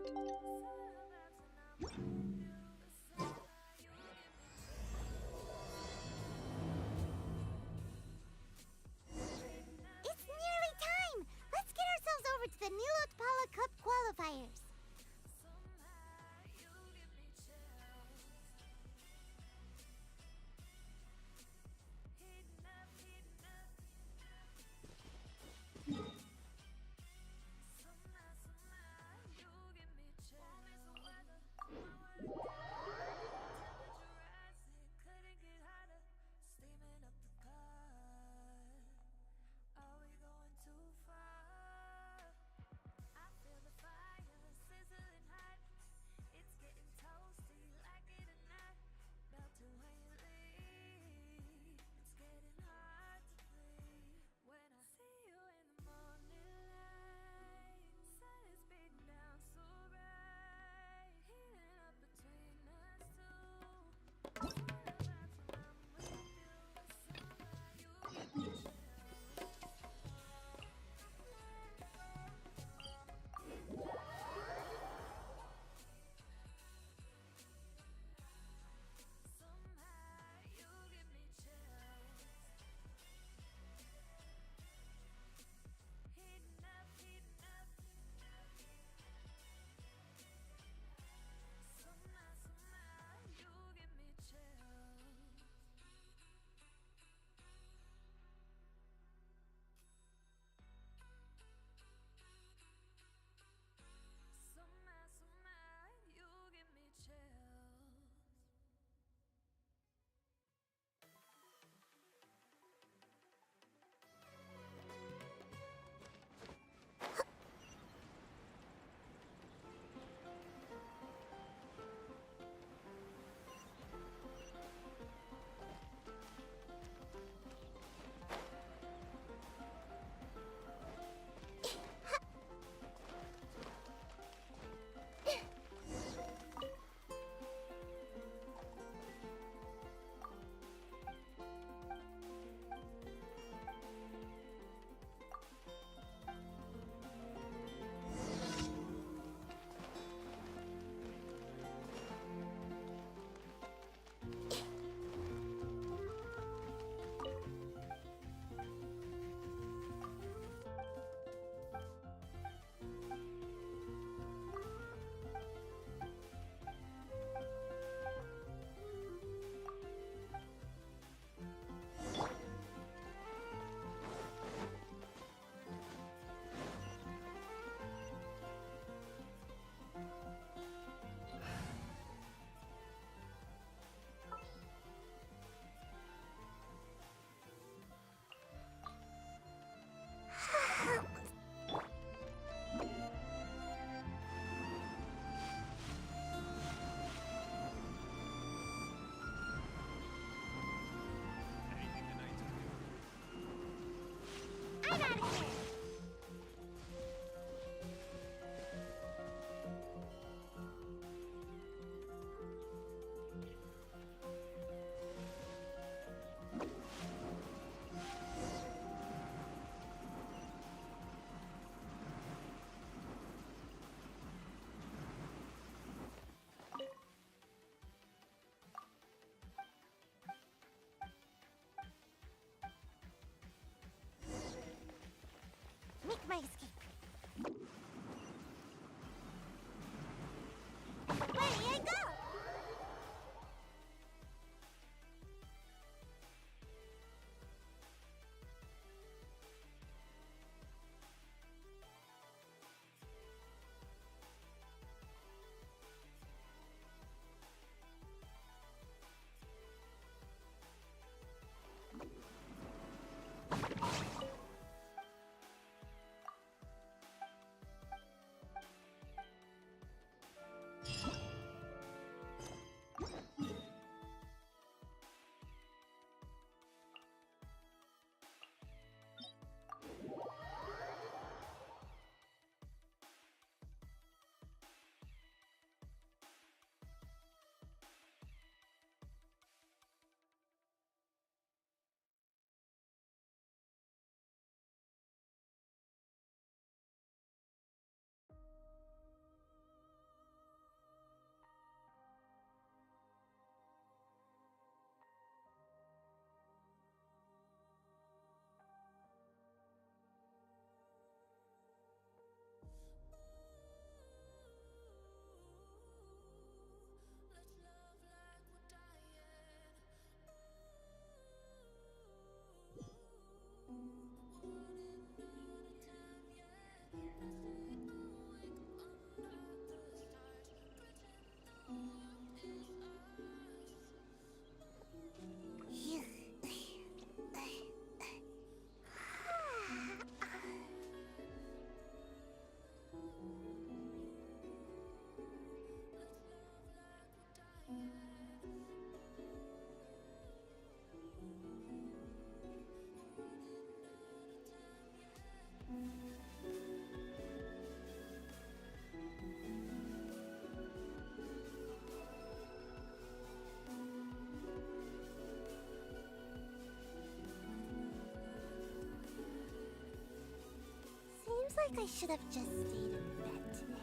It's nearly time! Let's get ourselves over to the Nilotpala Cup qualifiers. I'm out of here! Make my escape. Where do I go? like I should have just stayed in bed today.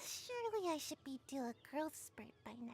Surely I should be due a growth spurt by now.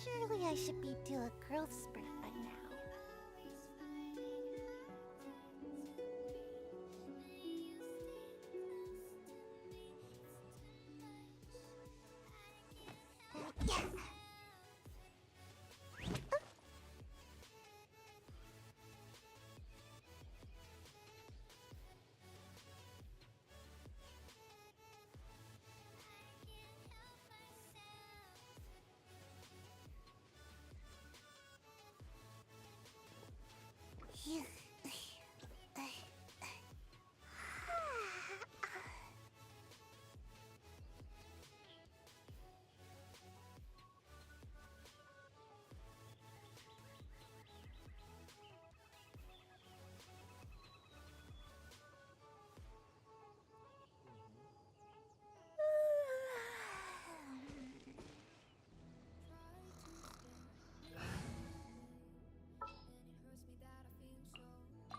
Surely I should be due a growth spurt by now.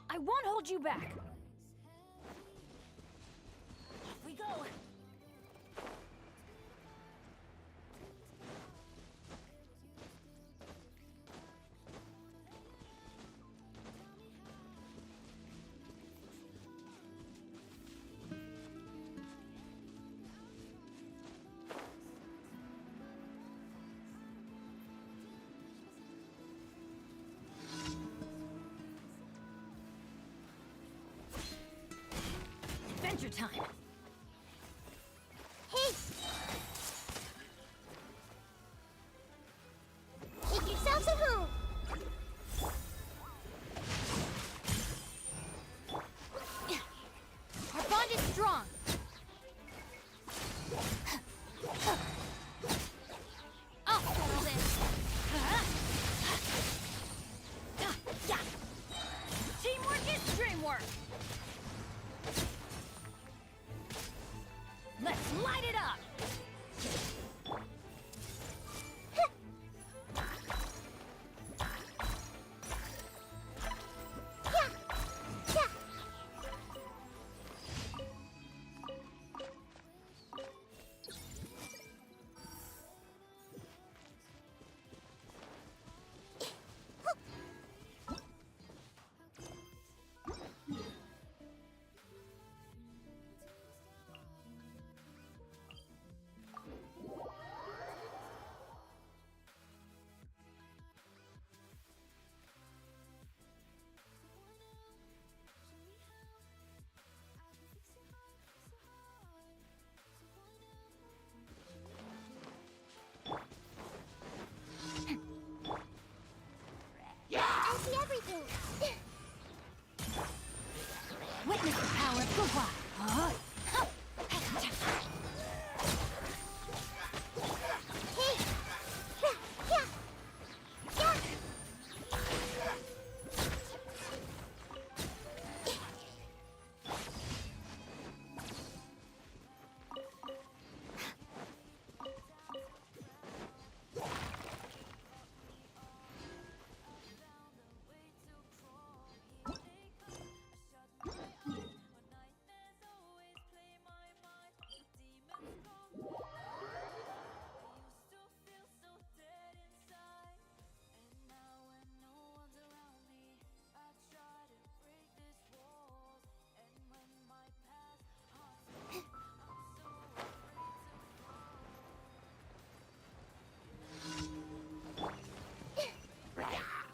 I won't hold you back. Off we go. Adventure time. Hey! Make yourselves at home! Our bond is strong. I'll settle this. Teamwork is dreamwork. Witness the power of Gua.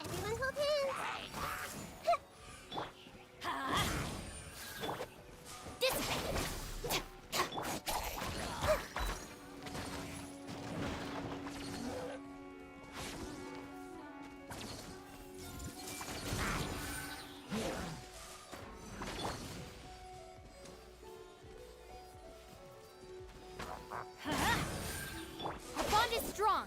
Everyone hold hands. Dissipate. Our bond is strong.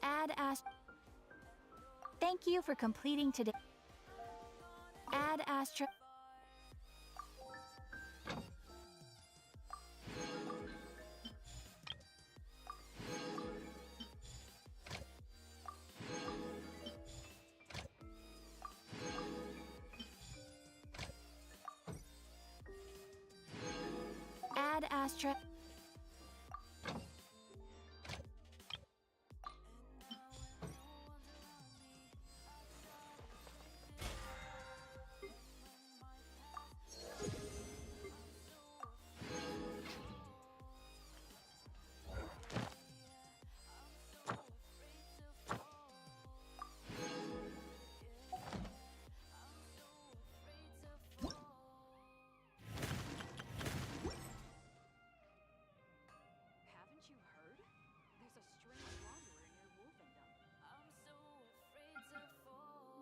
Add Ast. Thank you for completing today. Add Astra. Add Astra. Haven't you heard? There's a strange wanderer near Wolfendom. I'm so afraid to fall.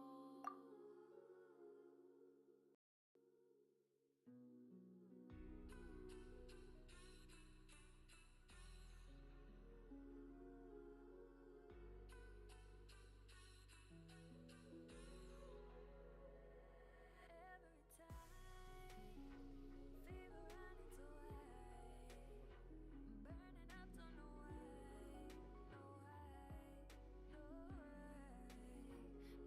Every time, fever running away. Burning up, don't know why, no way, no way.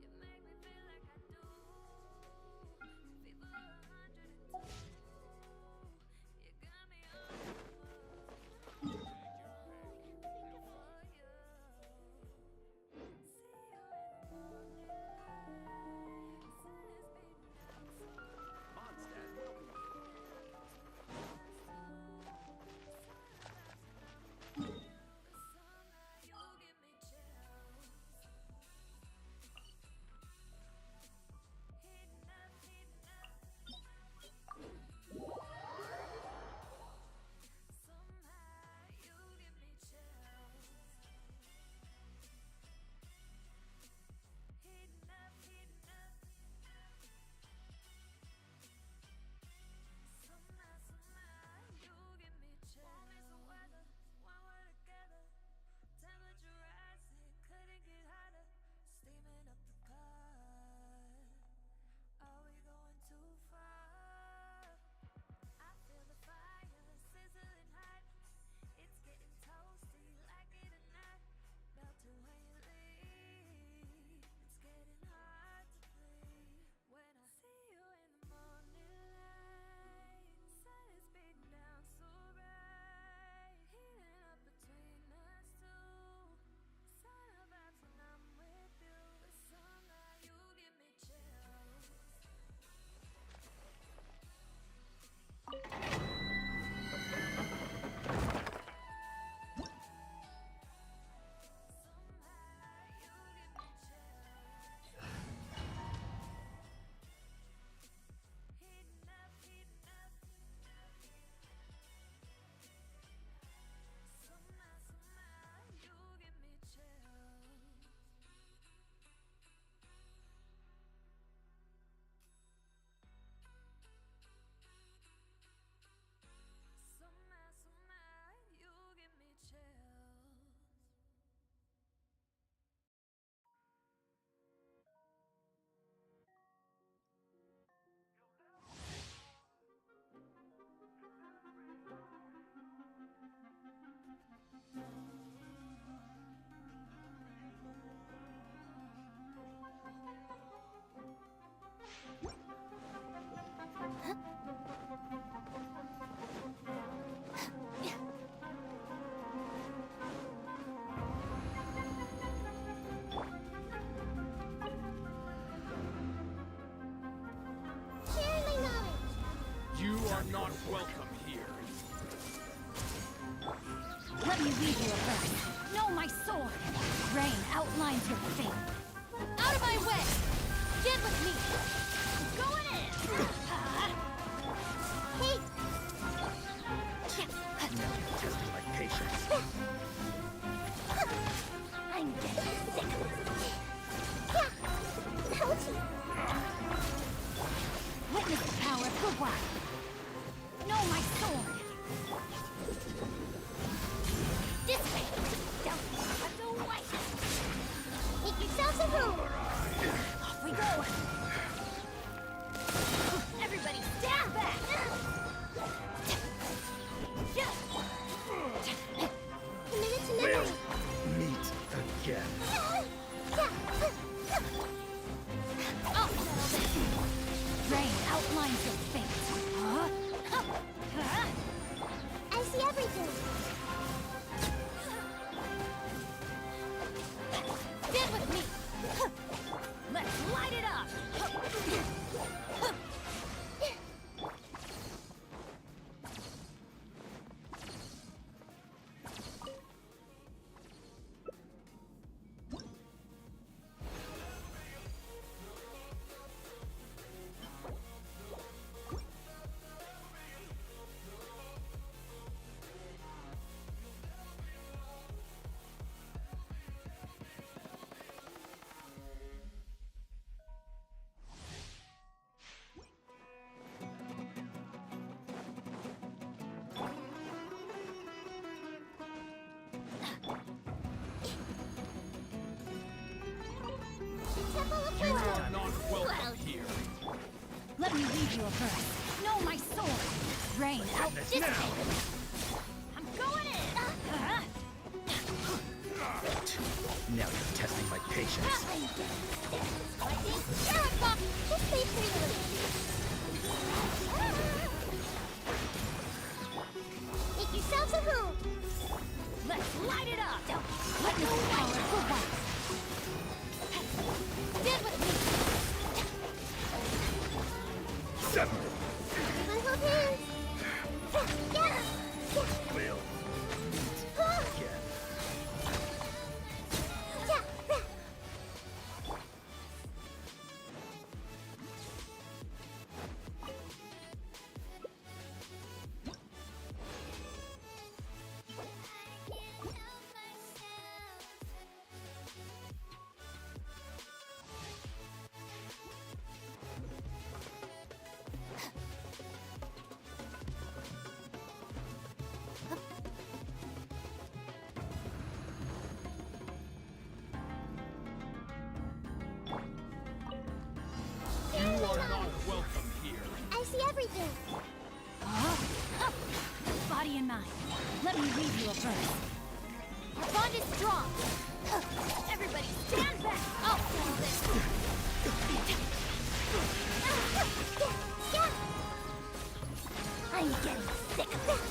me read you a verse. Know my sword. Rain outlines your fate. Out of my way! Get with me! Going in! Hey, Now you're testing my patience. I'm getting sick of this. Ouchie. Witness the power of Gugwa. Know my sword. This way! Don't have to wait! Make yourselves a room. Off we go! Everybody stand back! Committed to We'll memory. meet again. I'll settle this! Rain outlines your fate. Huh? I see everything. Get with me! Let's light it up! Temple of You Power. are not welcome here. Let me read you a verse. Know my sword. Rain out Goodness, this now. way. I'm going in! Now you're testing my patience. Terrifying! This may free you. Make yourselves a room. Let's light it up! Let me power for one. Get with me! Suddenly, Everyone hold hands. Yeah. we'll meet again. You are not welcome here. I see everything. Huh? Body and mind. Let me read you a verse. Our bond is strong. Everybody stand back! I'll settle this! I'm getting sick of this.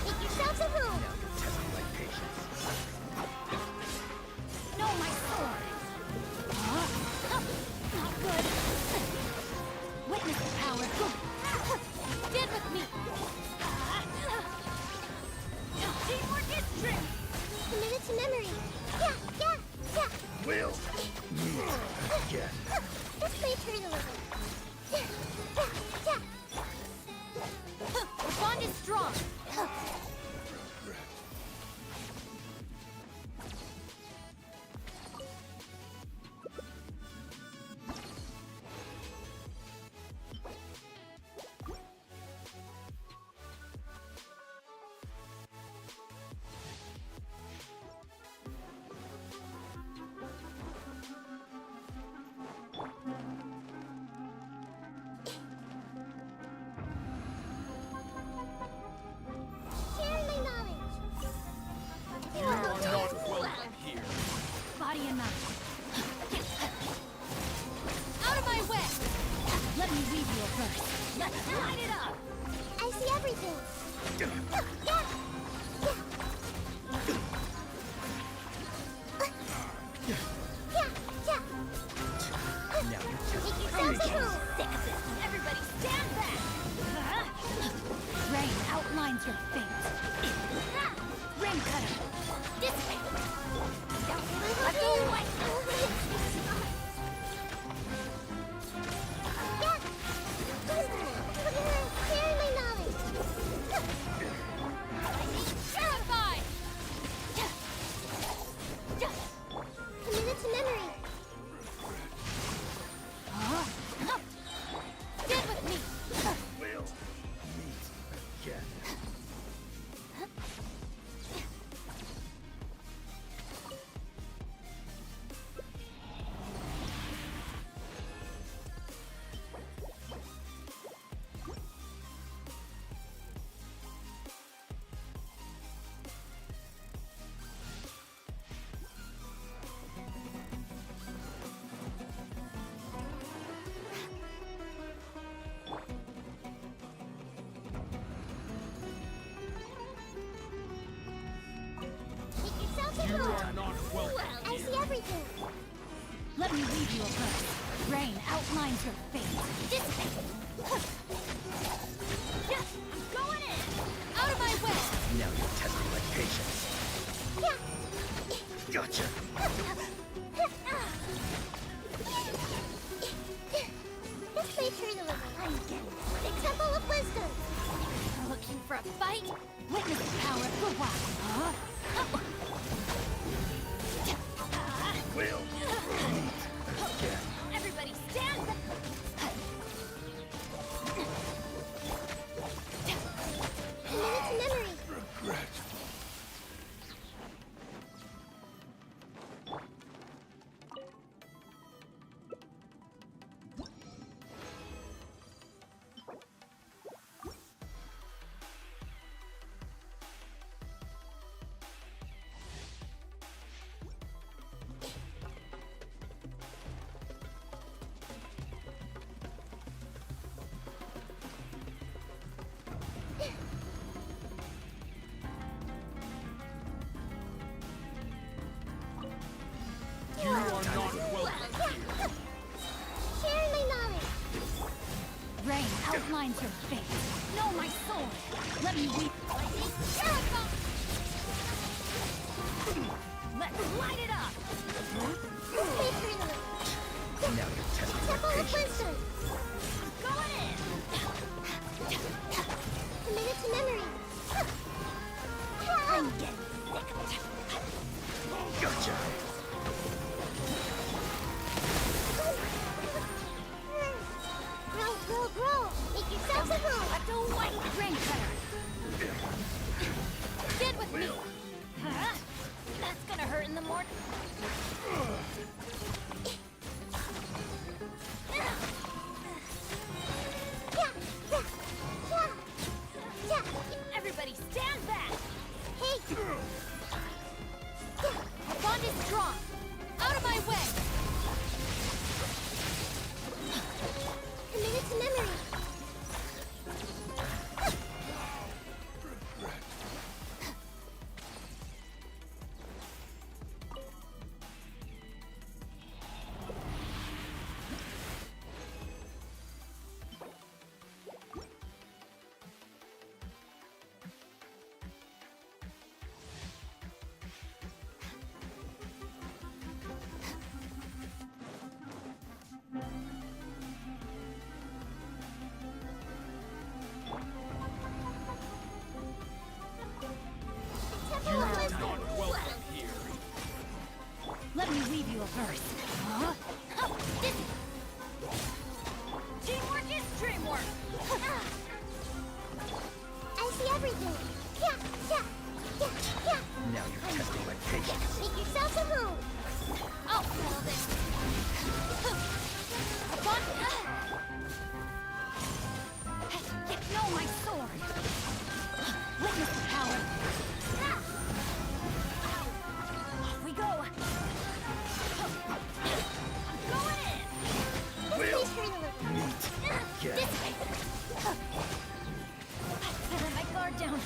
Make yourselves a room. Now you're testing my patience. Know my sword! Huh? Not good! Witness the power! Get with me! Teamwork is strength! Committed to memory. Yeah. We'll meet again. This may hurt a little. Our bond is strong! Sharing my knowledge. You are not welcome here. Body and mind. Out of my way! Let me read you a verse. Let's light it up! I see everything. Now you're testing Make my yourselves a patience. room. Sick of this! Everybody stand back! Rain outlines your fate. Rain cutter! Dissipate! Left or right? Sharing my knowledge. Purified! Committed to memory. Stand with me! We'll meet again. Make yourself at You home. are not welcome I here. see everything. Let me read you a verse. Rain outlines your fate. Dissipate! I'm going in! Out of my way! Now you're testing my patience. Gotcha. This may turn a little. The Temple of Wisdom. Looking for a fight? Witness the power of the wild. We'll meet again. Everybody stand back! Committed to memory. Regret. You are not welcome here. Sharing my knowledge. Rain outlines your fate. Know my soul. Let me weep. Let's light it up. This may turn a little. Now you're testing my Temple of patience. Wisdom. Going in. Committed to memory. I'm getting sick of it. Gotcha. Grow, grow, grow. Make yourselves at home. Left or right? Rain cutter. Stand with me. Huh? That's gonna hurt in the morning. Everybody stand back. Hey, Our bond is strong. Out of my way. committed to memory. The Temple of Wisdom. Not welcome here. Let me read you a verse. Huh? This... Teamwork is dreamwork. I see everything. Now you're testing my patience. Make yourselves at home. I'll settle this. Our bond... Know my sword. Witness the power. Off we go. I'm going in. This may turn a little. Meet again. Dissipate. Let my guard down.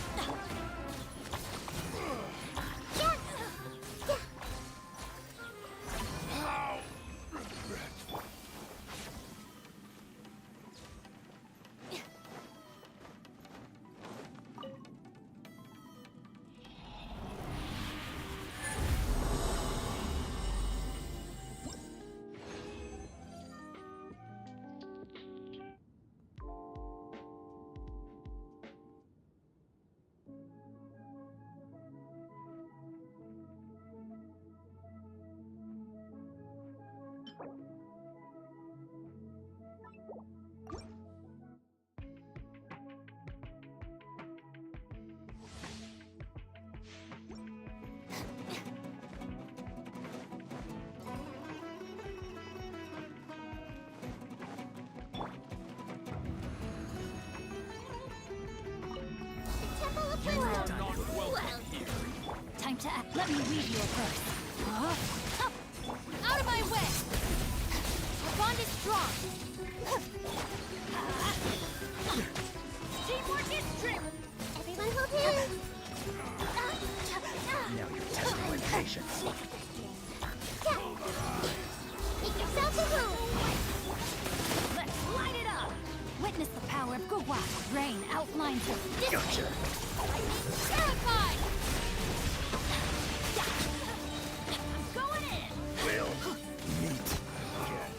Temple of You are Wisdom. not welcome here. Time to act. Let me read you a verse. Huh? Up! Out of my way! Our bond is strong. Teamwork is strength. Everyone hold hands. Now you're testing my patience. Make yourself at home. Let's light it up. Witness the power of Gugwa. Rain outlines of Gotcha. terrified. I'm going in. We'll meet again.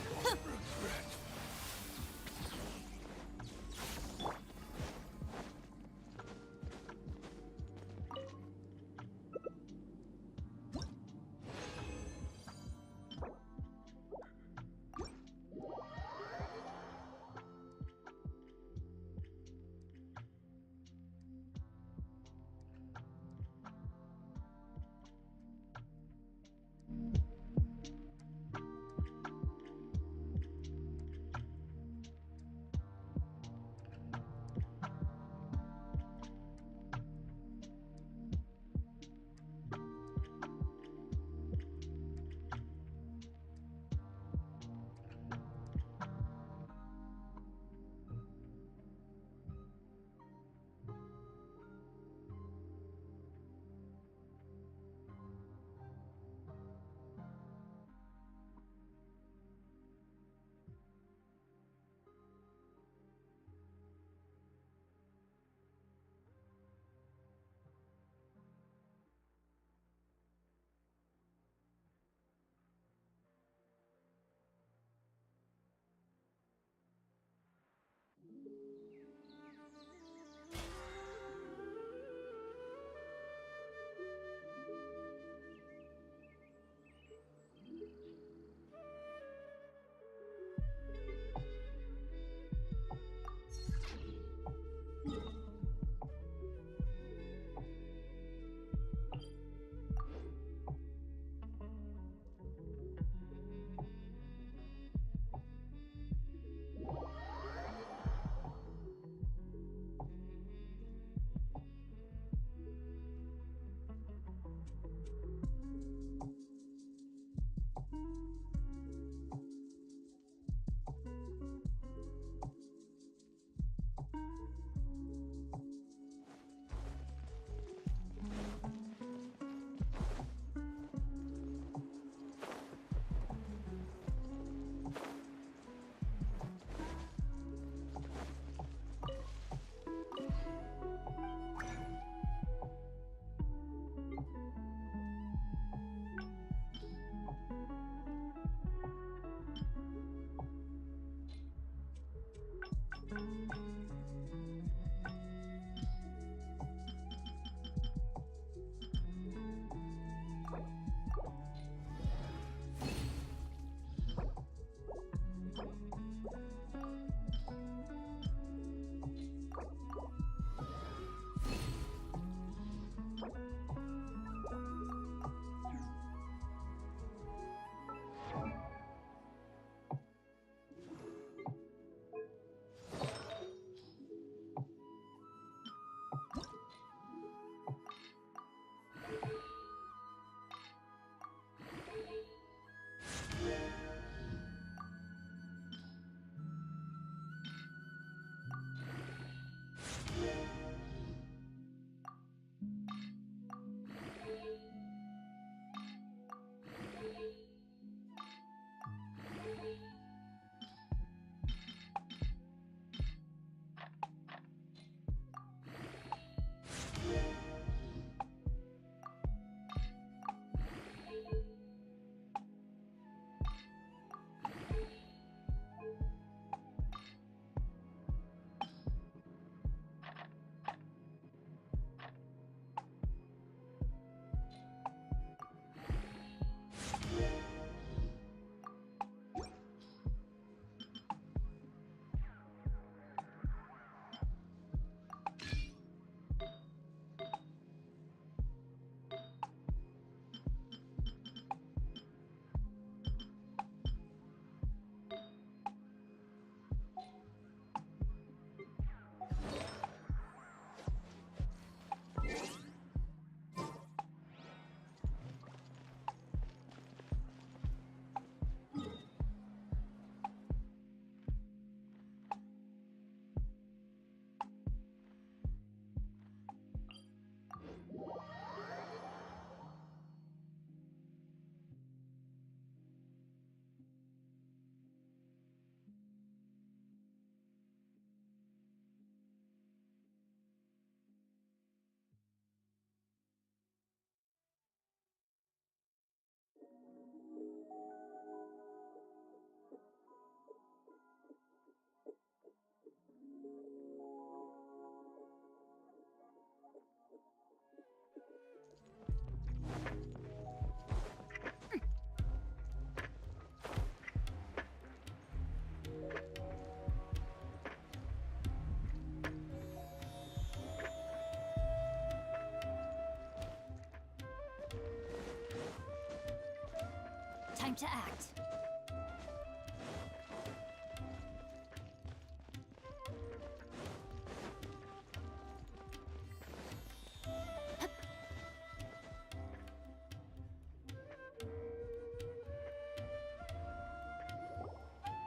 Time to act.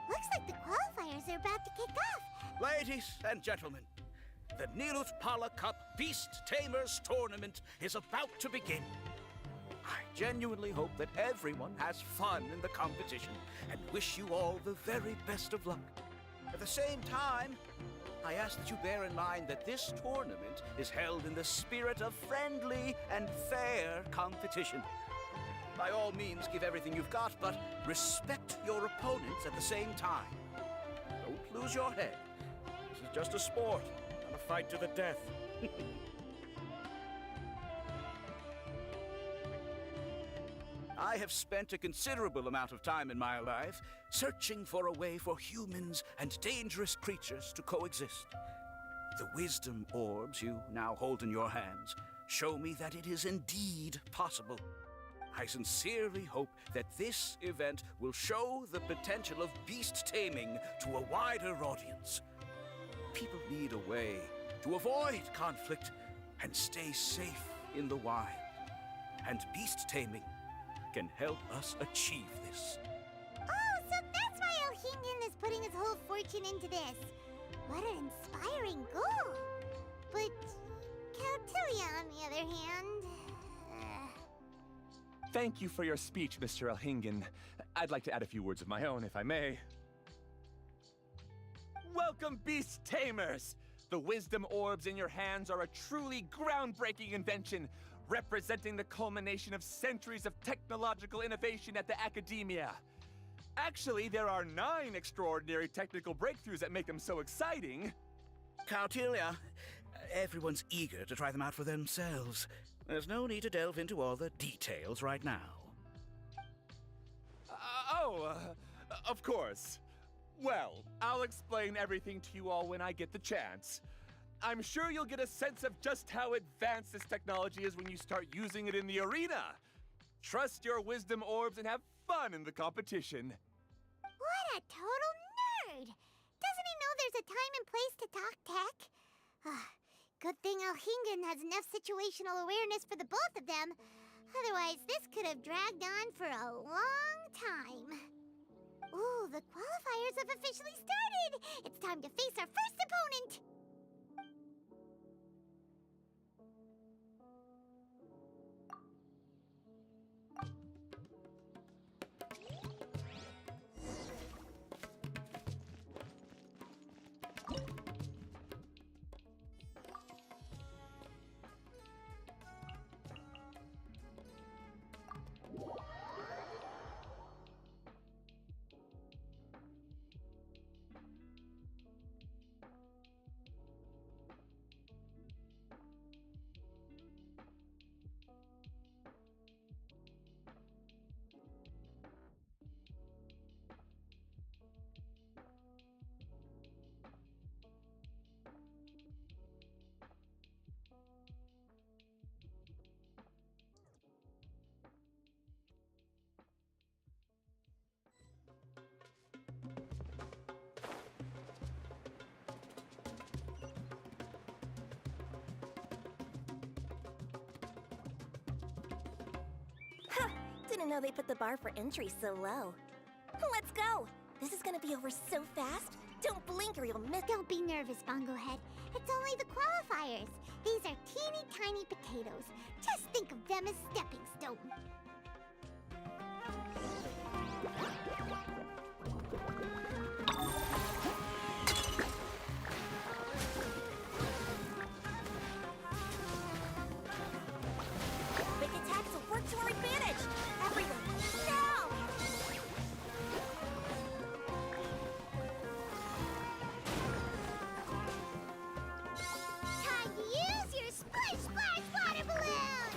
Looks like the qualifiers are about to kick off. Ladies and gentlemen, the Nilut Pala Cup Beast Tamers Tournament is about to begin. I genuinely hope that everyone has fun in the competition and wish you all the very best of luck. At the same time, I ask that you bear in mind that this tournament is held in the spirit of friendly and fair competition. By all means, give everything you've got, but respect your opponents at the same time. Don't lose your head. This is just a sport, not a fight to the death. I have spent a considerable amount of time in my life searching for a way for humans and dangerous creatures to coexist. The wisdom orbs you now hold in your hands show me that it is indeed possible. I sincerely hope that this event will show the potential of beast taming to a wider audience. People need a way to avoid conflict and stay safe in the wild. And beast taming can help us achieve this. Oh, so that's why Elhingen is putting his whole fortune into this. What an inspiring goal. But Caltilia, on the other hand... Thank you for your speech, Mr. Elhingen. I'd like to add a few words of my own, if I may. Welcome, Beast Tamers! The wisdom orbs in your hands are a truly groundbreaking invention, representing the culmination of centuries of technological innovation at the academia. Actually, there are 9 extraordinary technical breakthroughs that make them so exciting. Caltilia, everyone's eager to try them out for themselves. There's no need to delve into all the details right now. Of course. Well, I'll explain everything to you all when I get the chance. I'm sure you'll get a sense of just how advanced this technology is when you start using it in the arena. Trust your wisdom orbs and have fun in the competition. What a total nerd! Doesn't he know there's a time and place to talk tech? Good thing Elhingen has enough situational awareness for the both of them. Otherwise, this could have dragged on for a long time. Ooh, the qualifiers have officially started! It's time to face our first opponent! Didn't know they put the bar for entry so low. Let's go! This is gonna be over so fast. Don't blink or you'll miss. Don't be nervous, Bongo Head. It's only the qualifiers. These are teeny tiny potatoes. Just think of them as stepping stones. Big attacks will work to our advantage! Everyone, now! Time to use your splish splash water balloon!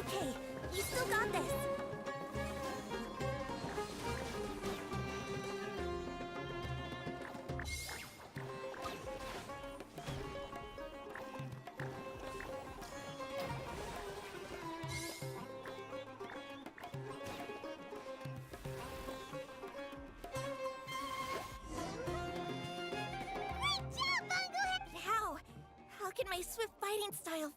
okay. You still got this. Great job, Bunglehead! How? How can my swift fighting style...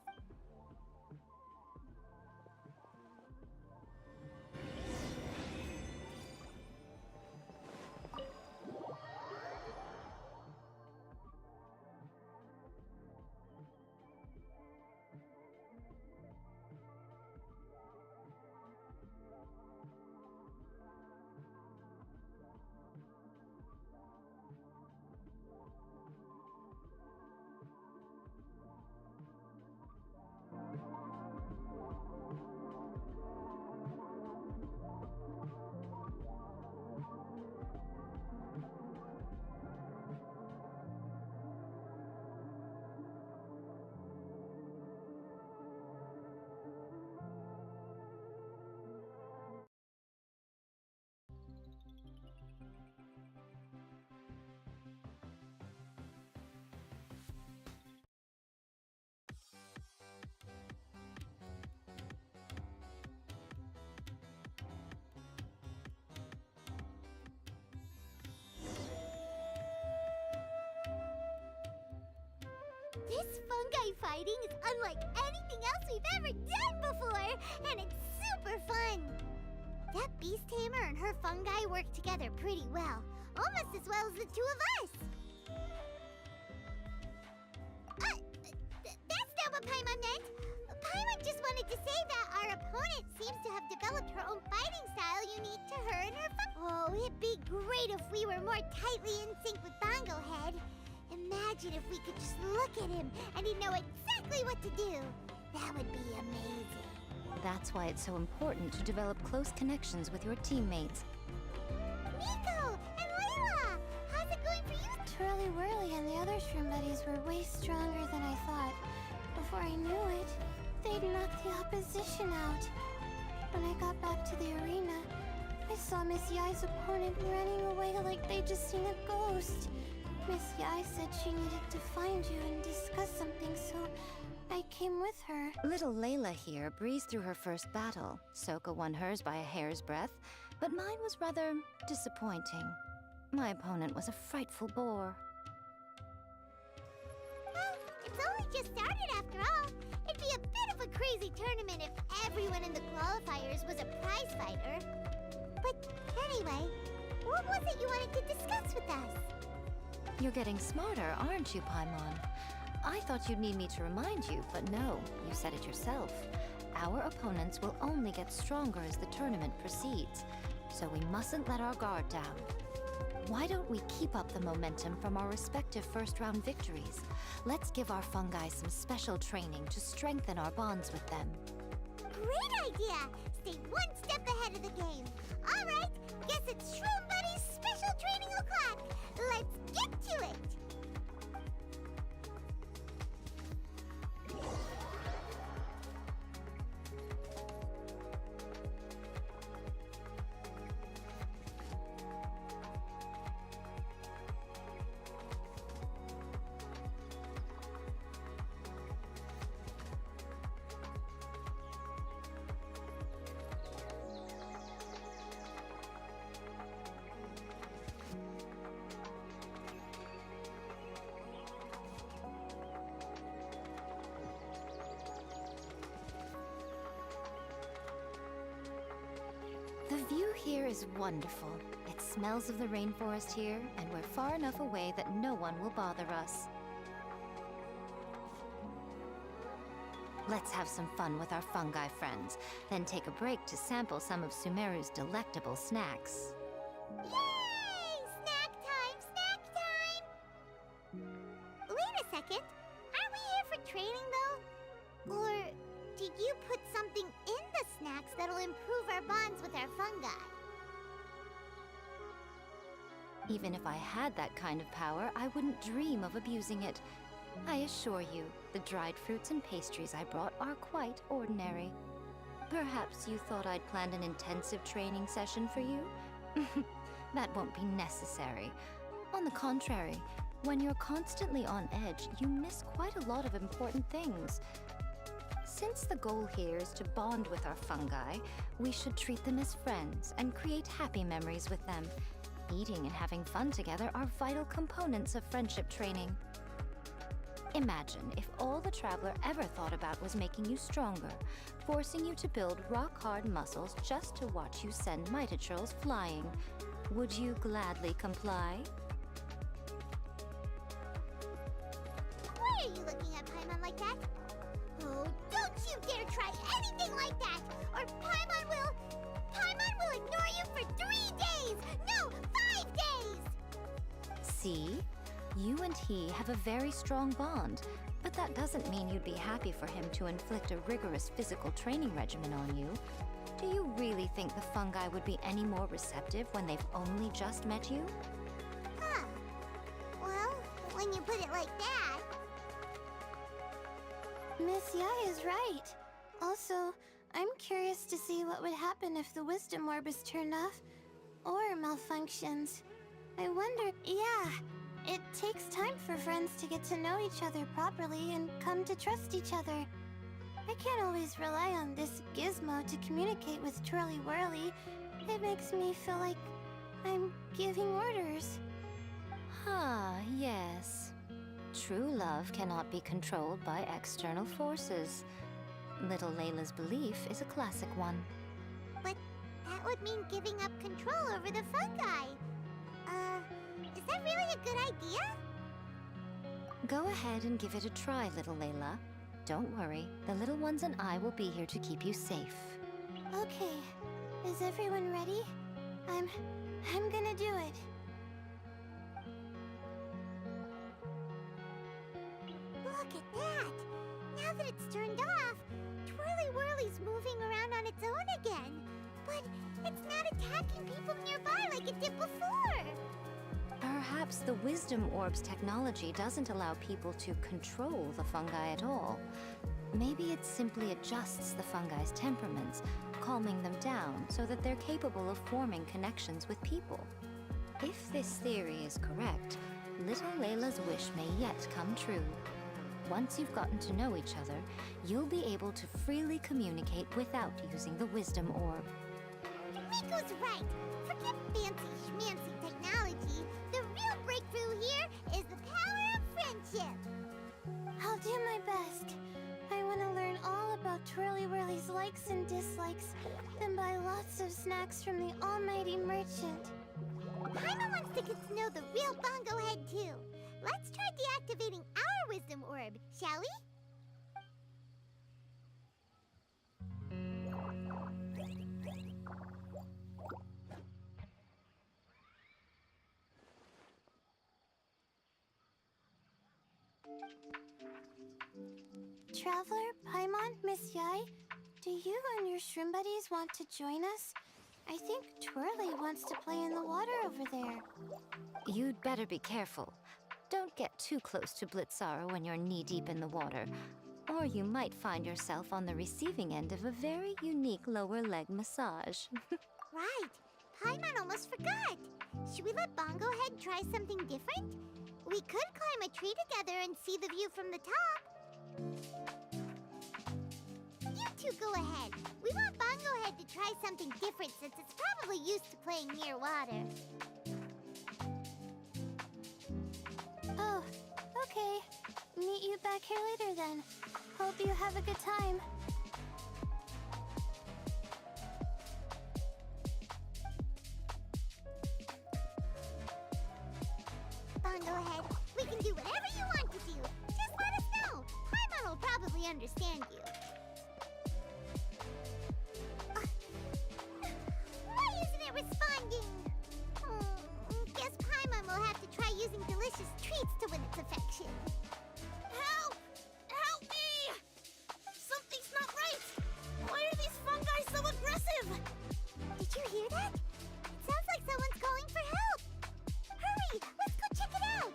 This fungi fighting is unlike anything else we've ever done before, and it's super fun. That beast tamer and her fungi work together pretty well, almost as well as the two of us. That's not what Paimon meant. Paimon just wanted to say that our opponent seems to have developed her own fighting style unique to her and her Oh, it'd be great if we were more tightly in sync with Bonglehead. Imagine if we could just look at him and he'd know exactly what to do. That would be amazing. That's why it's so important to develop close connections with your teammates. Nico and Layla, how's it going for you? Twirly Whirly and the other shroom buddies were way stronger than I thought. Before I knew it, they'd knocked the opposition out. When I got back to the arena, I saw Miss Yai's opponent running away like they'd just seen a ghost. Miss Yai said she needed to find you and discuss something, so I came with her. Little Layla here breezed through her first battle. Soka won hers by a hair's breadth, but mine was rather disappointing. My opponent was a frightful bore. Well, it's only just started after all. It'd be a bit of a crazy tournament if everyone in the qualifiers was a prize fighter. But anyway, what was it you wanted to discuss with us? You're getting smarter, aren't you, Paimon? I thought you'd need me to remind you, but no, you said it yourself. Our opponents will only get stronger as the tournament proceeds, so we mustn't let our guard down. Why don't we keep up the momentum from our respective first-round victories? Let's give our fungi some special training to strengthen our bonds with them. Great idea! Stay one step ahead of the game. All right, guess it's Shroom Buddy's special training o'clock. Let's get to it! The view here is wonderful. It smells of the rainforest here, and we're far enough away that no one will bother us. Let's have some fun with our fungi friends, then take a break to sample some of Sumeru's delectable snacks. Yay! Snack time! Snack time! Wait a second. Aren't we here for training, though? Or did you put something in the snacks that'll improve our bonds with our fungi? Even if I had that kind of power, I wouldn't dream of abusing it. I assure you, the dried fruits and pastries I brought are quite ordinary. Perhaps you thought I'd planned an intensive training session for you? That won't be necessary. On the contrary, when you're constantly on edge, you miss quite a lot of important things. Since the goal here is to bond with our fungi, we should treat them as friends and create happy memories with them. Eating and having fun together are vital components of friendship training. Imagine if all the Traveler ever thought about was making you stronger, forcing you to build rock-hard muscles just to watch you send Mitatrolls flying. Would you gladly comply? Why are you looking at Paimon like that? Oh, don't you dare try anything like that! Or Paimon will ignore you for 3 days! No, 5 days! See? You and he have a very strong bond, but that doesn't mean you'd be happy for him to inflict a rigorous physical training regimen on you. Do you really think the fungi would be any more receptive when they've only just met you? Huh. Well, when you put it like that... Miss Yai is right. Also, I'm curious to see what would happen if the wisdom orb is turned off or malfunctions. I wonder, yeah, it takes time for friends to get to know each other properly and come to trust each other. I can't always rely on this gizmo to communicate with Twirly Whirly. It makes me feel like I'm giving orders. Ah, yes. True love cannot be controlled by external forces. Little Layla's belief is a classic one. But that would mean giving up control over the fungi. Is that really a good idea? Go ahead and give it a try, little Layla. Don't worry, the little ones and I will be here to keep you safe. Okay, is everyone ready? I'm gonna do it. Look at that! Now that it's turned off, Twirly Whirly's moving around on its own again. But it's not attacking people nearby like it did before. Perhaps the Wisdom Orb's technology doesn't allow people to control the fungi at all. Maybe it simply adjusts the fungi's temperaments, calming them down so that they're capable of forming connections with people. If this theory is correct, little Layla's wish may yet come true. Once you've gotten to know each other, you'll be able to freely communicate without using the Wisdom Orb. Miko's right. Forget fancy schmancy technology. The real breakthrough here is the power of friendship. I'll do my best. I want to learn all about Twirly Whirly's likes and dislikes, then buy lots of snacks from the almighty merchant. Paimon wants to get to know the real Bongo Head too. Let's try deactivating our Wisdom Orb, shall we? Traveler, Paimon, Miss Yai, do you and your shrimp buddies want to join us? I think Twirly wants to play in the water over there. You'd better be careful. Don't get too close to Blitzara when you're knee-deep in the water, or you might find yourself on the receiving end of a very unique lower leg massage. Right. Paimon almost forgot. Should we let Bongo Head try something different? We could climb a tree together and see the view from the top. You two go ahead. We want Bongo Head to try something different since it's probably used to playing near water. Oh, okay. Meet you back here later then. Hope you have a good time. Bongo Head, we can do whatever you want to do. Just let us know. Paimon will probably understand you. Why isn't it responding? Guess Paimon will have to try using delicious treats to win its affection. Help! Help me! Something's not right! Why are these fungi so aggressive? Did you hear that? It sounds like someone's calling for help. Hurry, let's go check it out.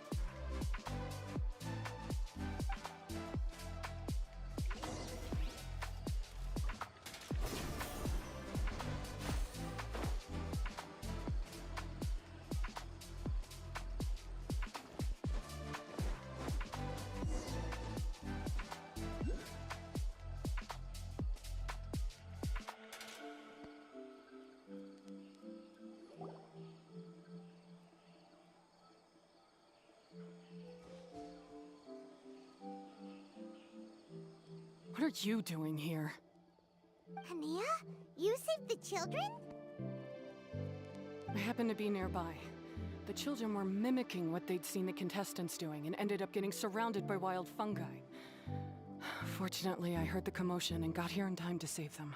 are you doing here? Hania, you saved the children? I happened to be nearby. The children were mimicking what they'd seen the contestants doing and ended up getting surrounded by wild fungi. Fortunately, I heard the commotion and got here in time to save them.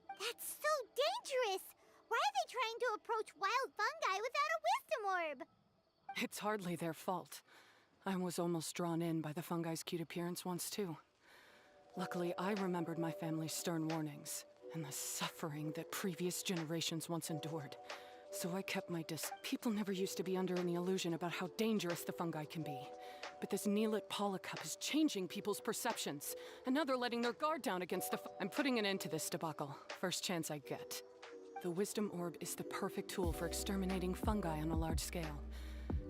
That's so dangerous! Why are they trying to approach wild fungi without a wisdom orb? It's hardly their fault. I was almost drawn in by the fungi's cute appearance once too. Luckily, I remembered my family's stern warnings and the suffering that previous generations once endured. So I kept my People never used to be under any illusion about how dangerous the fungi can be. But this Neelit polycup is changing people's perceptions. And now they're letting their guard down against I'm putting an end to this debacle, first chance I get. The Wisdom Orb is the perfect tool for exterminating fungi on a large scale.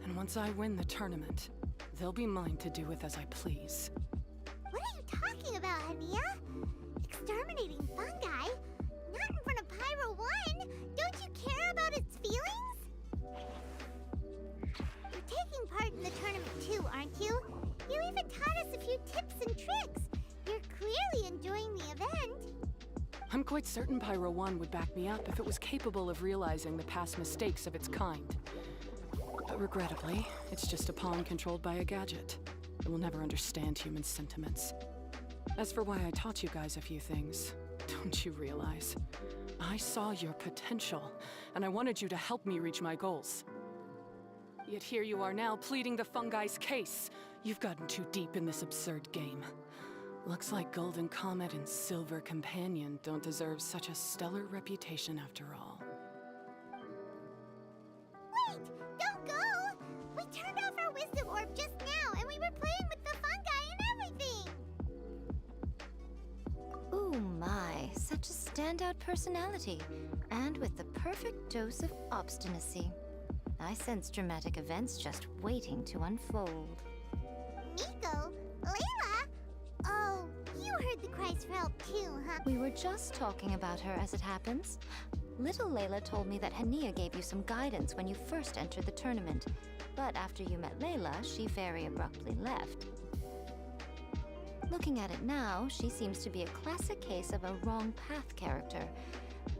And once I win the tournament, they'll be mine to do with as I please. What are you talking about, Hania? Exterminating fungi? Not in front of Pyro 1! Don't you care about its feelings? You're taking part in the tournament too, aren't you? You even taught us a few tips and tricks. You're clearly enjoying the event. I'm quite certain Pyro 1 would back me up if it was capable of realizing the past mistakes of its kind. But regrettably, it's just a pawn controlled by a gadget. It will never understand human sentiments. As for why I taught you guys a few things, don't you realize? I saw your potential, and I wanted you to help me reach my goals. Yet here you are now, pleading the fungi's case. You've gotten too deep in this absurd game. Looks like Golden Comet and Silver Companion don't deserve such a stellar reputation after all. Wait! Don't go! We turned off our wisdom orb just now, and we were playing with the fungi and everything! Ooh my, such a standout personality. And with the perfect dose of obstinacy. I sense dramatic events just waiting to unfold. Nico? Layla? Oh, you heard the cries for help too, huh? We were just talking about her as it happens. Little Layla told me that Hania gave you some guidance when you first entered the tournament. But after you met Layla, she very abruptly left. Looking at it now, she seems to be a classic case of a wrong path character.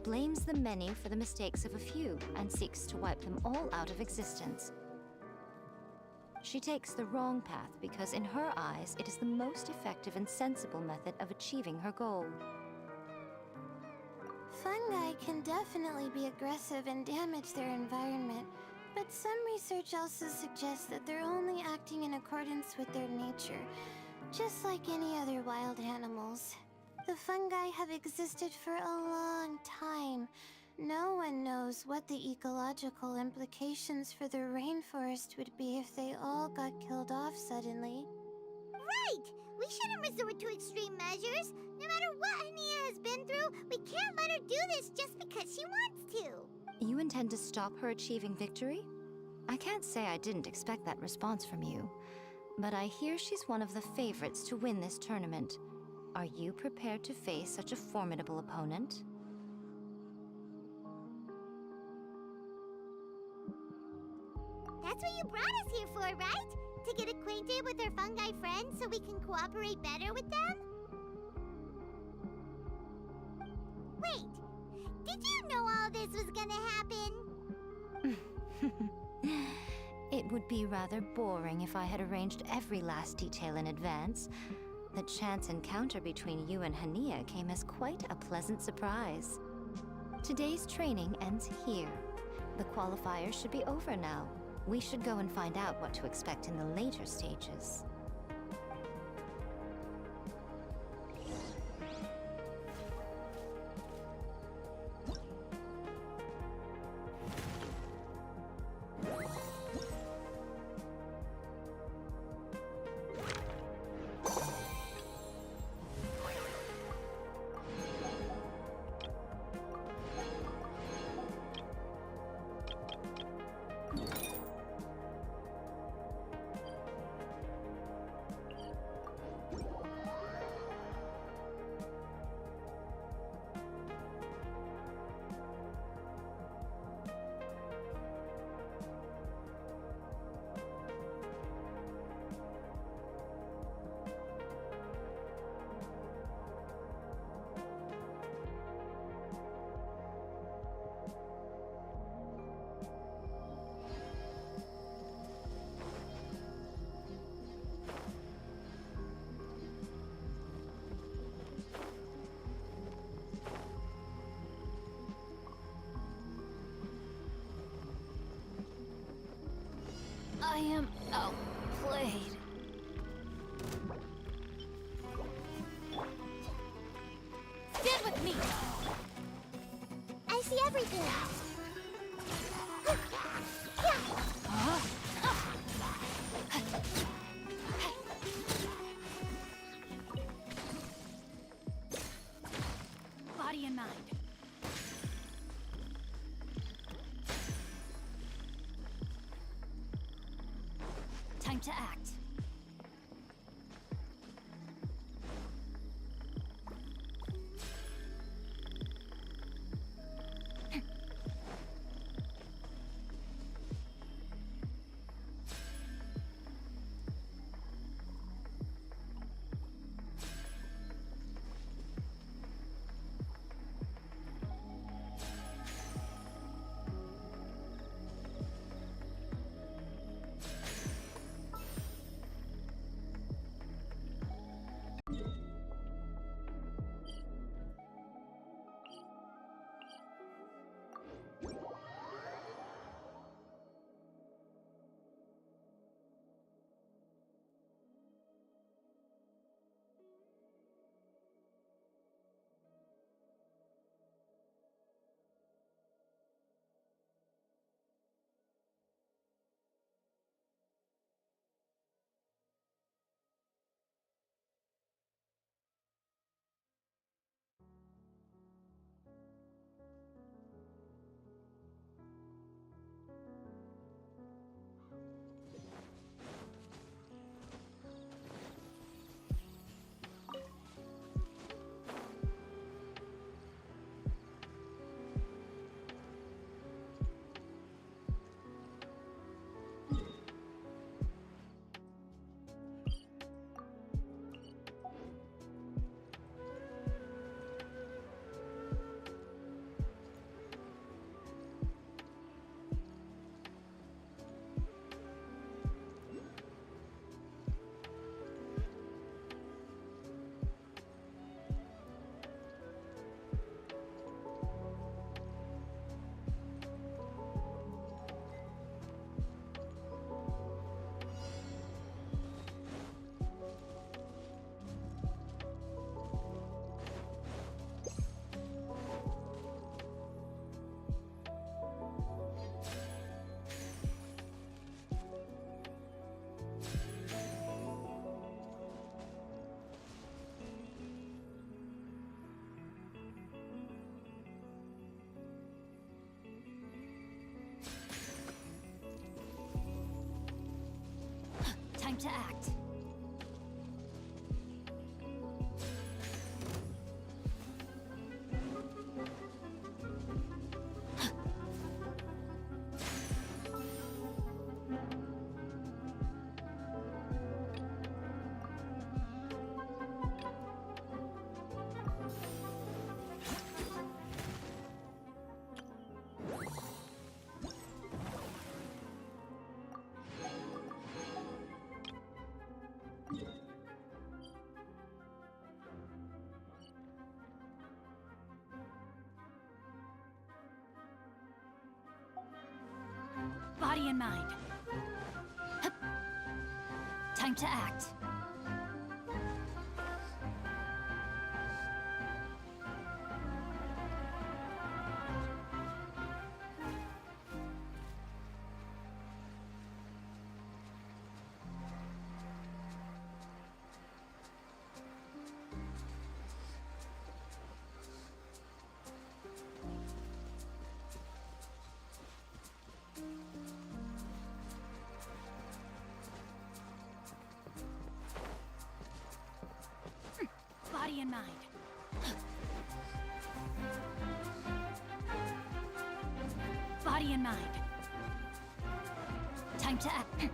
Blames the many for the mistakes of a few, and seeks to wipe them all out of existence. She takes the wrong path because in her eyes, it is the most effective and sensible method of achieving her goal. Fungi can definitely be aggressive and damage their environment, but some research also suggests that they're only acting in accordance with their nature, just like any other wild animals. The fungi have existed for a long time. No one knows what the ecological implications for the rainforest would be if they all got killed off suddenly. Right! We shouldn't resort to extreme measures. No matter what Hania has been through, we can't let her do this just because she wants to. You intend to stop her achieving victory? I can't say I didn't expect that response from you, but I hear she's one of the favorites to win this tournament. Are you prepared to face such a formidable opponent? That's what you brought us here for, right? To get acquainted with our fungi friends so we can cooperate better with them? Wait, did you know all this was gonna happen? It would be rather boring if I had arranged every last detail in advance. The chance encounter between you and Hania came as quite a pleasant surprise. Today's training ends here. The qualifiers should be over now. We should go and find out what to expect in the later stages. I am outplayed. Stand with me! I see everything. Body and mind. Time to act. Time to act. Body and mind. Hup. Time to act. Body and mind. Body and mind. Time to act.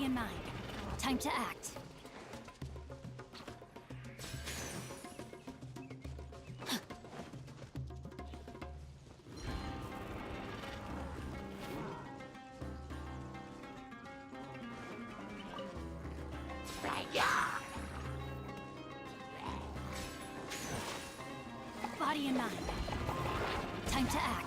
Body and mind. Time to act. Body and mind. Time to act.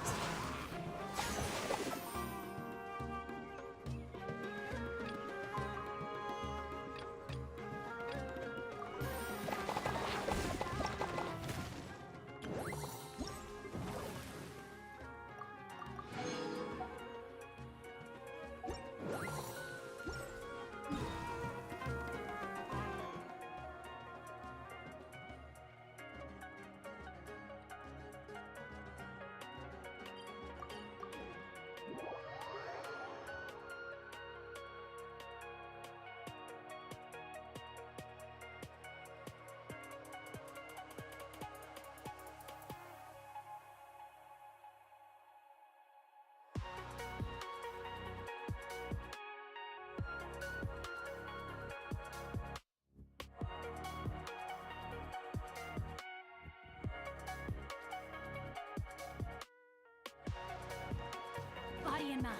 Body and mind.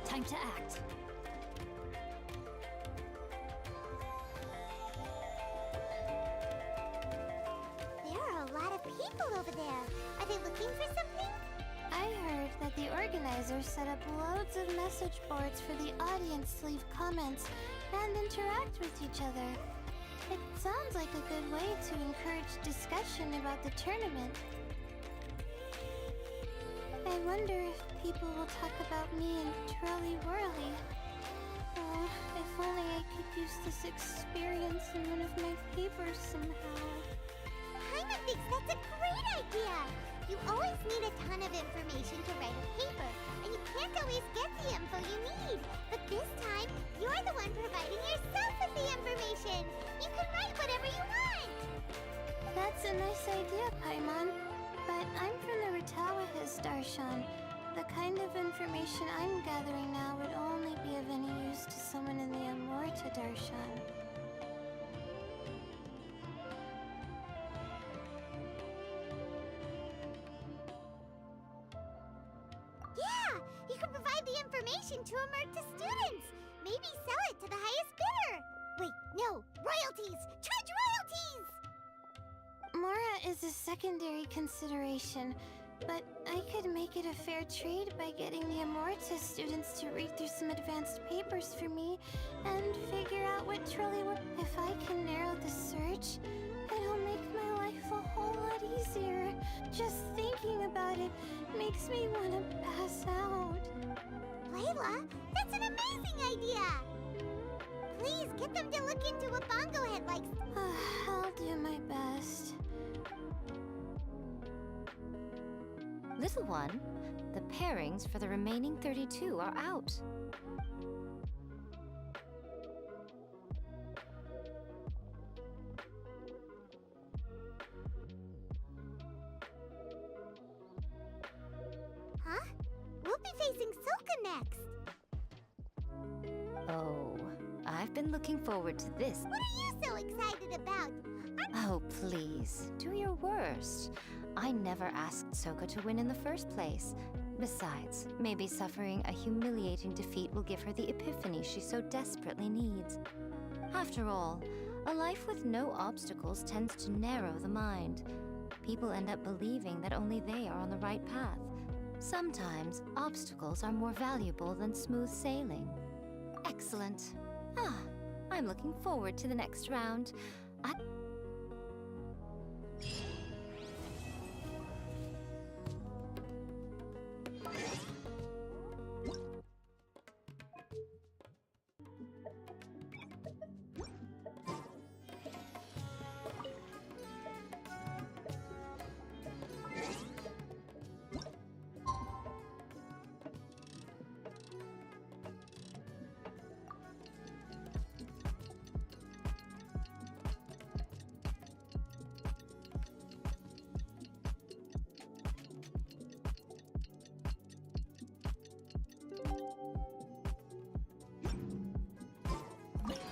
Time to act. There are a lot of people over there. Are they looking for something? I heard that the organizers set up loads of message boards for the audience to leave comments and interact with each other. It sounds like a good way to encourage discussion about the tournament. I wonder if people will talk about me and Twirly Whirly. Oh, if only I could use this experience in one of my papers somehow. Paimon thinks that's a great idea! You always need a ton of information to write a paper, and you can't always get the info you need. But this time, you're the one providing yourself with the information! You can write whatever you want! That's a nice idea, Paimon. But I'm from the Ratawahiz, Darshan. The kind of information I'm gathering now would only be of any use to someone in the Amorta, Darshan. Yeah! You can provide the information to Amurta students! Maybe sell it to the highest bidder! Wait, no! Royalties! Charge royalties! Mora is a secondary consideration, but I could make it a fair trade by getting the Amorta students to read through some advanced papers for me and figure out what truly works. If I can narrow the search, it'll make my life a whole lot easier. Just thinking about it makes me want to pass out. Layla, that's an amazing idea! Please, get them to look into what Bongo Head likes. I'll do my best. Little one, the pairings for the remaining 32 are out. Huh? We'll be facing Soka next. Oh, I've been looking forward to this. What are you so excited about? Oh, please, do your worst. I never asked Soka to win in the first place. Besides, maybe suffering a humiliating defeat will give her the epiphany she so desperately needs. After all, a life with no obstacles tends to narrow the mind. People end up believing that only they are on the right path. Sometimes, obstacles are more valuable than smooth sailing. Excellent. I'm looking forward to the next round.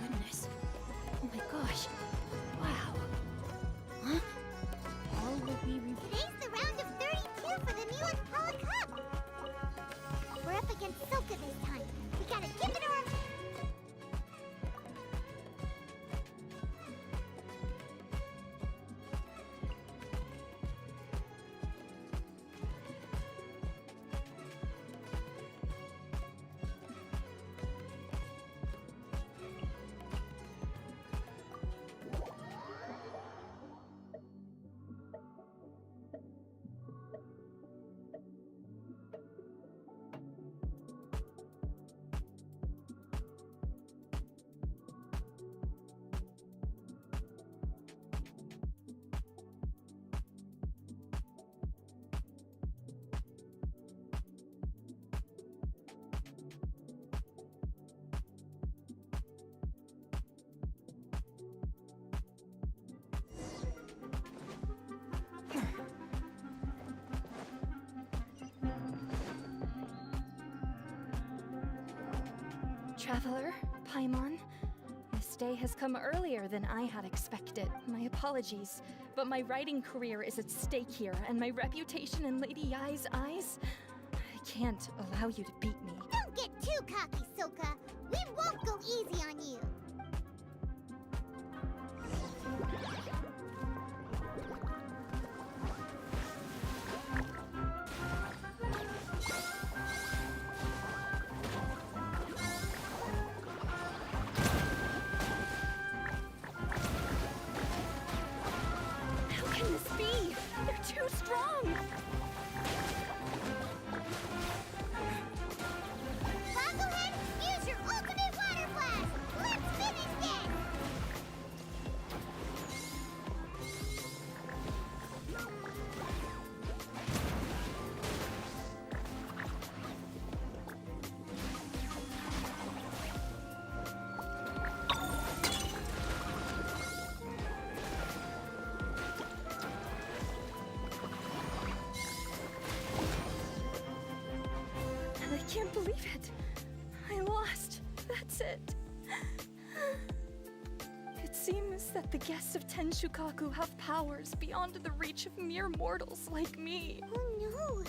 Goodness. Oh my gosh. Wow. Huh? All will be Today's the round of 32 for the new Impala Cup. We're up against Soka this time. We gotta give it our... Traveler, Paimon, this day has come earlier than I had expected. My apologies, but my writing career is at stake here, and my reputation in Lady Yai's eyes, I can't allow you to beat me. Don't get too cocky, Soka. We won't go easy on you. How can this be? They're too strong! Bongo Head, use your ultimate water blast. Let's finish this. I can't believe it. I lost. That's it. It seems that the guests of Tenshukaku have powers beyond the reach of mere mortals like me. Oh no!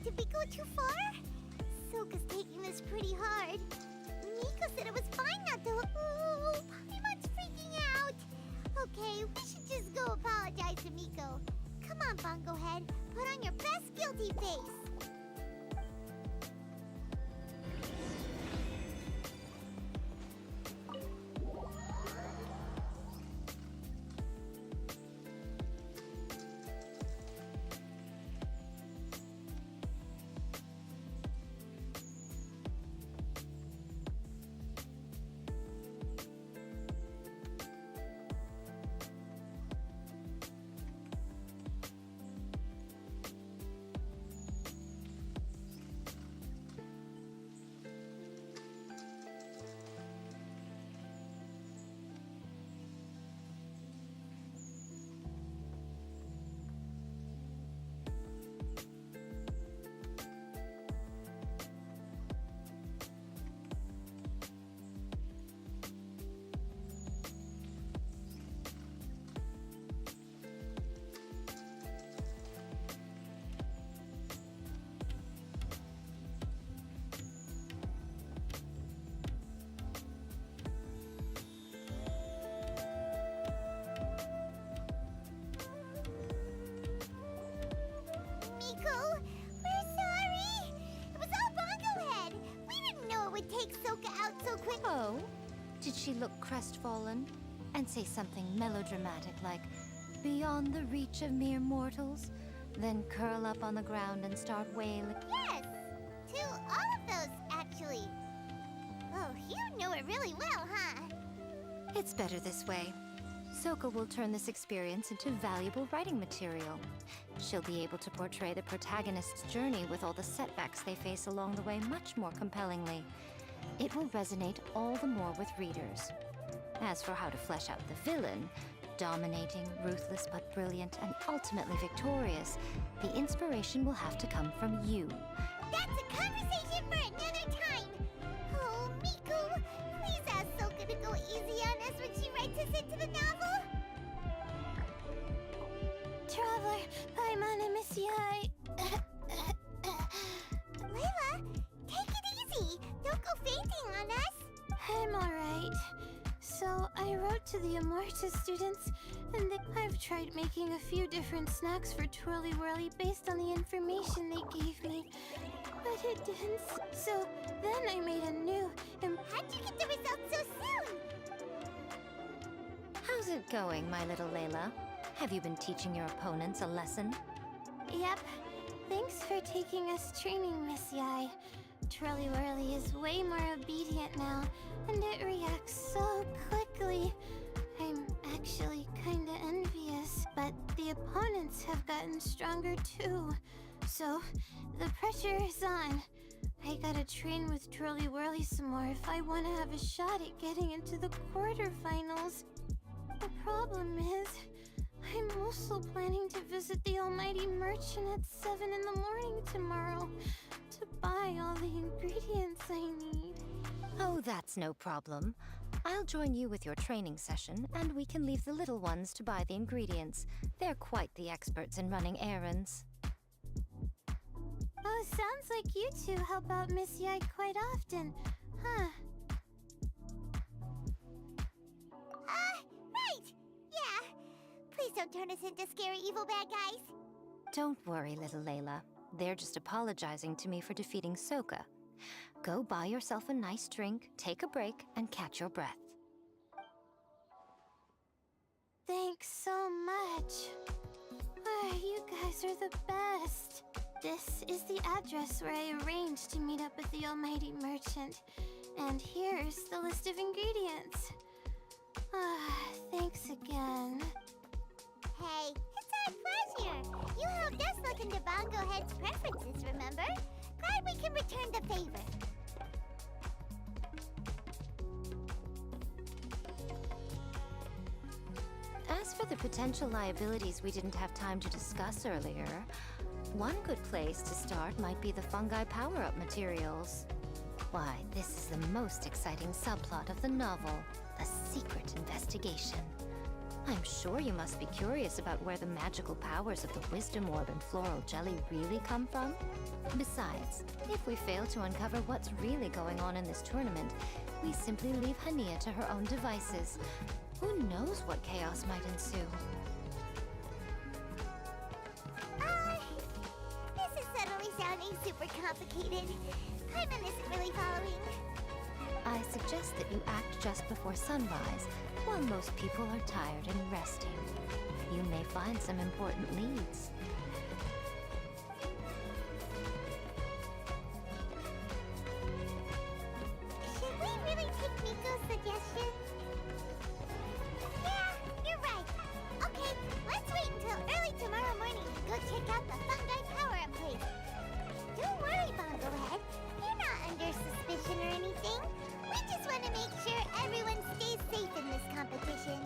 Did we go too far? Soka's taking this pretty hard. Miko said it was fine not to... Oh, Paimon's freaking out! Okay, we should just go apologize to Miko. Come on, Bongo Head. Put on your best guilty face. Oh? Did she look crestfallen? And say something melodramatic like, beyond the reach of mere mortals? Then curl up on the ground and start wailing? Yes! To all of those, actually. Oh, you know it really well, huh? It's better this way. Soka will turn this experience into valuable writing material. She'll be able to portray the protagonist's journey with all the setbacks they face along the way much more compellingly. It will resonate all the more with readers. As for how to flesh out the villain, dominating, ruthless but brilliant, and ultimately victorious, the inspiration will have to come from you. That's a conversation for another time! Oh, Miku, please ask Soka to go easy on us when she writes us into the novel! Traveler, Paimon, and Miss Yai. Layla, take it easy! Don't go fainting on us! I'm alright. So, I wrote to the Amorta students, and I've tried making a few different snacks for Twirly Whirly based on the information they gave me. But it didn't. So, then I made a new. How'd you get the results so soon? How's it going, my little Layla? Have you been teaching your opponents a lesson? Yep. Thanks for taking us training, Miss Yai. Twirly Whirly is way more obedient now, and it reacts so quickly. I'm actually kinda envious, but the opponents have gotten stronger too. So, the pressure is on. I gotta train with Twirly Whirly some more if I want to have a shot at getting into the quarterfinals. The problem is, I'm also planning to visit the Almighty Merchant at 7 in the morning tomorrow to buy all the ingredients I need. Oh, that's no problem. I'll join you with your training session, and we can leave the little ones to buy the ingredients. They're quite the experts in running errands. Oh, sounds like you two help out Miss Yai quite often, huh? Right! Yeah. Please don't turn us into scary evil bad guys. Don't worry, little Layla. They're just apologizing to me for defeating Soka. Go buy yourself a nice drink, take a break, and catch your breath. Thanks so much. You guys are the best. This is the address where I arranged to meet up with the Almighty Merchant. And here's the list of ingredients. Thanks again. Hey, it's our pleasure. You helped us look into Bongo Head's preferences, remember? Glad we can return the favor. As for the potential liabilities we didn't have time to discuss earlier, one good place to start might be the fungi power-up materials. Why, this is the most exciting subplot of the novel, a secret investigation. I'm sure you must be curious about where the magical powers of the Wisdom Orb and Floral Jelly really come from. Besides, if we fail to uncover what's really going on in this tournament, we simply leave Hania to her own devices. Who knows what chaos might ensue? This is suddenly sounding super complicated. Paimon isn't really following. I suggest that you act just before sunrise, while most people are tired and resting. You may find some important leads. Should we really take Miko's suggestion? Yeah, you're right. Okay, let's wait until early tomorrow morning to go check out the fungi power-up place. Don't worry, Bongo Head. You're not under suspicion or anything. We just want to make sure everyone stays safe in this competition.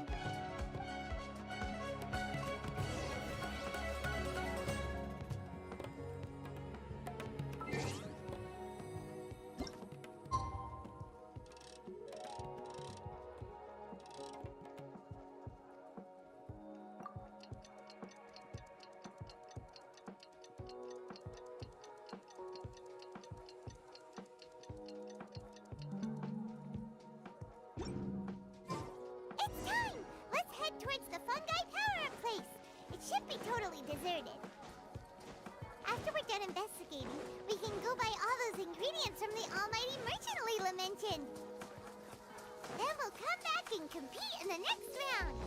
It's time! Let's head towards the fungi power-up place. It should be totally deserted. After we're done investigating, we can go buy all those ingredients from the Almighty Merchant Leela mentioned. compete in the next round.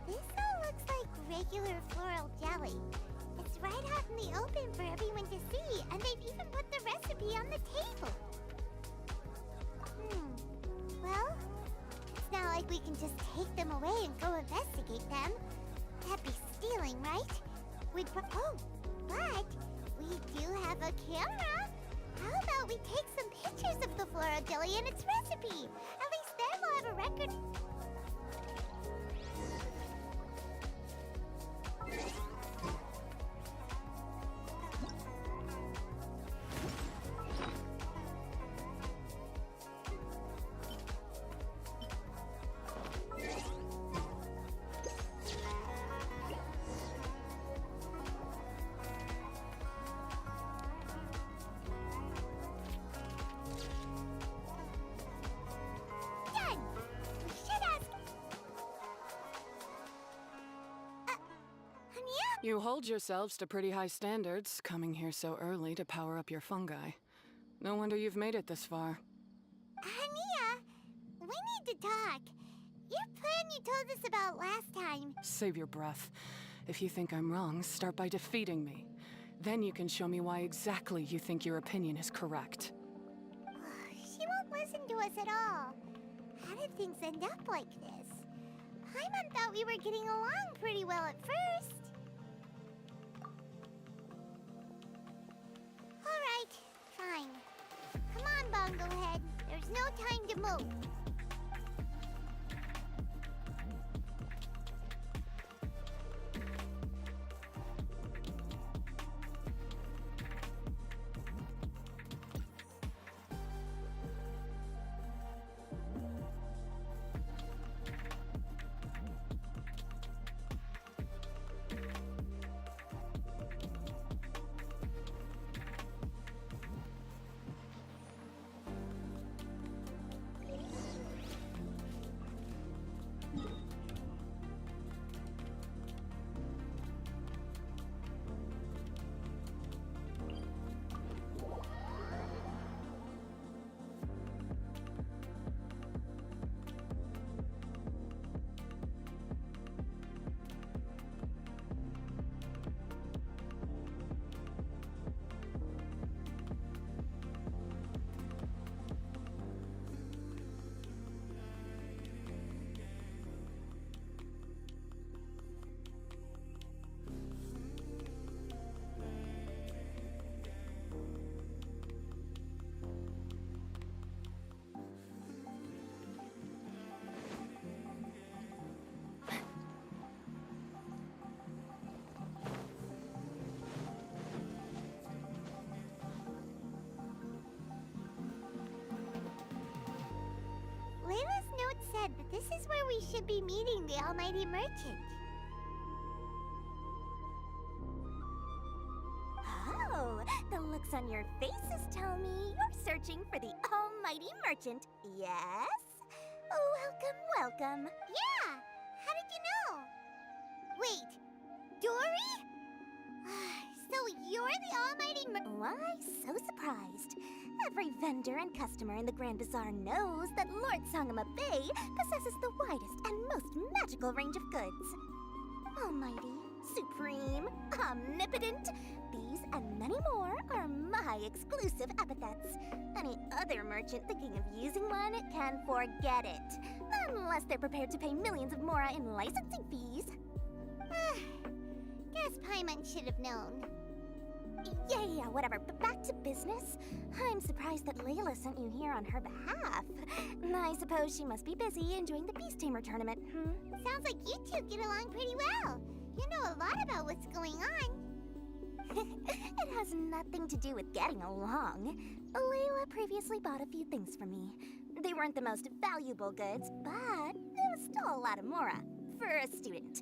This all looks like regular floral jelly. It's right out in the open for everyone to see, and they've even put the recipe on the table. Well, it's not like we can just take them away and go investigate them. That'd be stealing, right? Oh, but we do have a camera. How about we take some pictures of the floral jelly and its recipe? At least then we'll have a record. Done! We should ask... Anya? You hold yourselves to pretty high standards, coming here so early to power up your fungi. No wonder you've made it this far. Anya, we need to talk. Your plan you told us about last time. Save your breath. If you think I'm wrong, start by defeating me. Then you can show me why exactly you think your opinion is correct. She won't listen to us at all. How did things end up like this? Paimon thought we were getting along pretty well at first. Alright, fine. Come on, Bongo Head. There's no time to move. Layla's note said that this is where we should be meeting the Almighty Merchant. Oh, the looks on your faces tell me you're searching for the Almighty Merchant, yes? Welcome, welcome. Yeah! How did you know? Wait, Dory? So you're the Almighty Why so surprised? Every vendor and customer in the Grand Bazaar knows that Lord Sangama Bay possesses the widest and most magical range of goods. Almighty, supreme, omnipotent, these and many more are my exclusive epithets. Any other merchant thinking of using one can forget it. Unless they're prepared to pay millions of mora in licensing fees. Guess Paimon should have known. Yeah, whatever. But back to business. I'm surprised that Layla sent you here on her behalf. I suppose she must be busy enjoying the Beast Tamer tournament, Sounds like you two get along pretty well. You know a lot about what's going on. It has nothing to do with getting along. Layla previously bought a few things from me. They weren't the most valuable goods, but it was still a lot of mora for a student.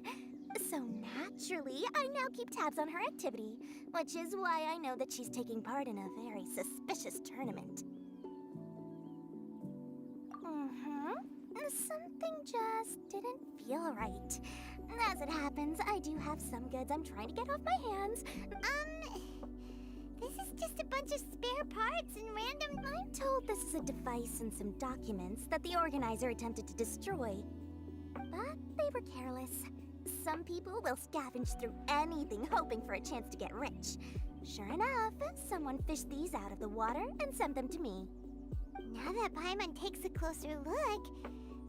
So naturally, I now keep tabs on her activity, which is why I know that she's taking part in a very suspicious tournament. Something just didn't feel right. As it happens, I do have some goods I'm trying to get off my hands. This This is just a bunch of spare parts and random... I'm told this is a device and some documents that the organizer attempted to destroy. But they were careless. Some people will scavenge through anything hoping for a chance to get rich. Sure enough, someone fished these out of the water and sent them to me. Now that Paimon takes a closer look,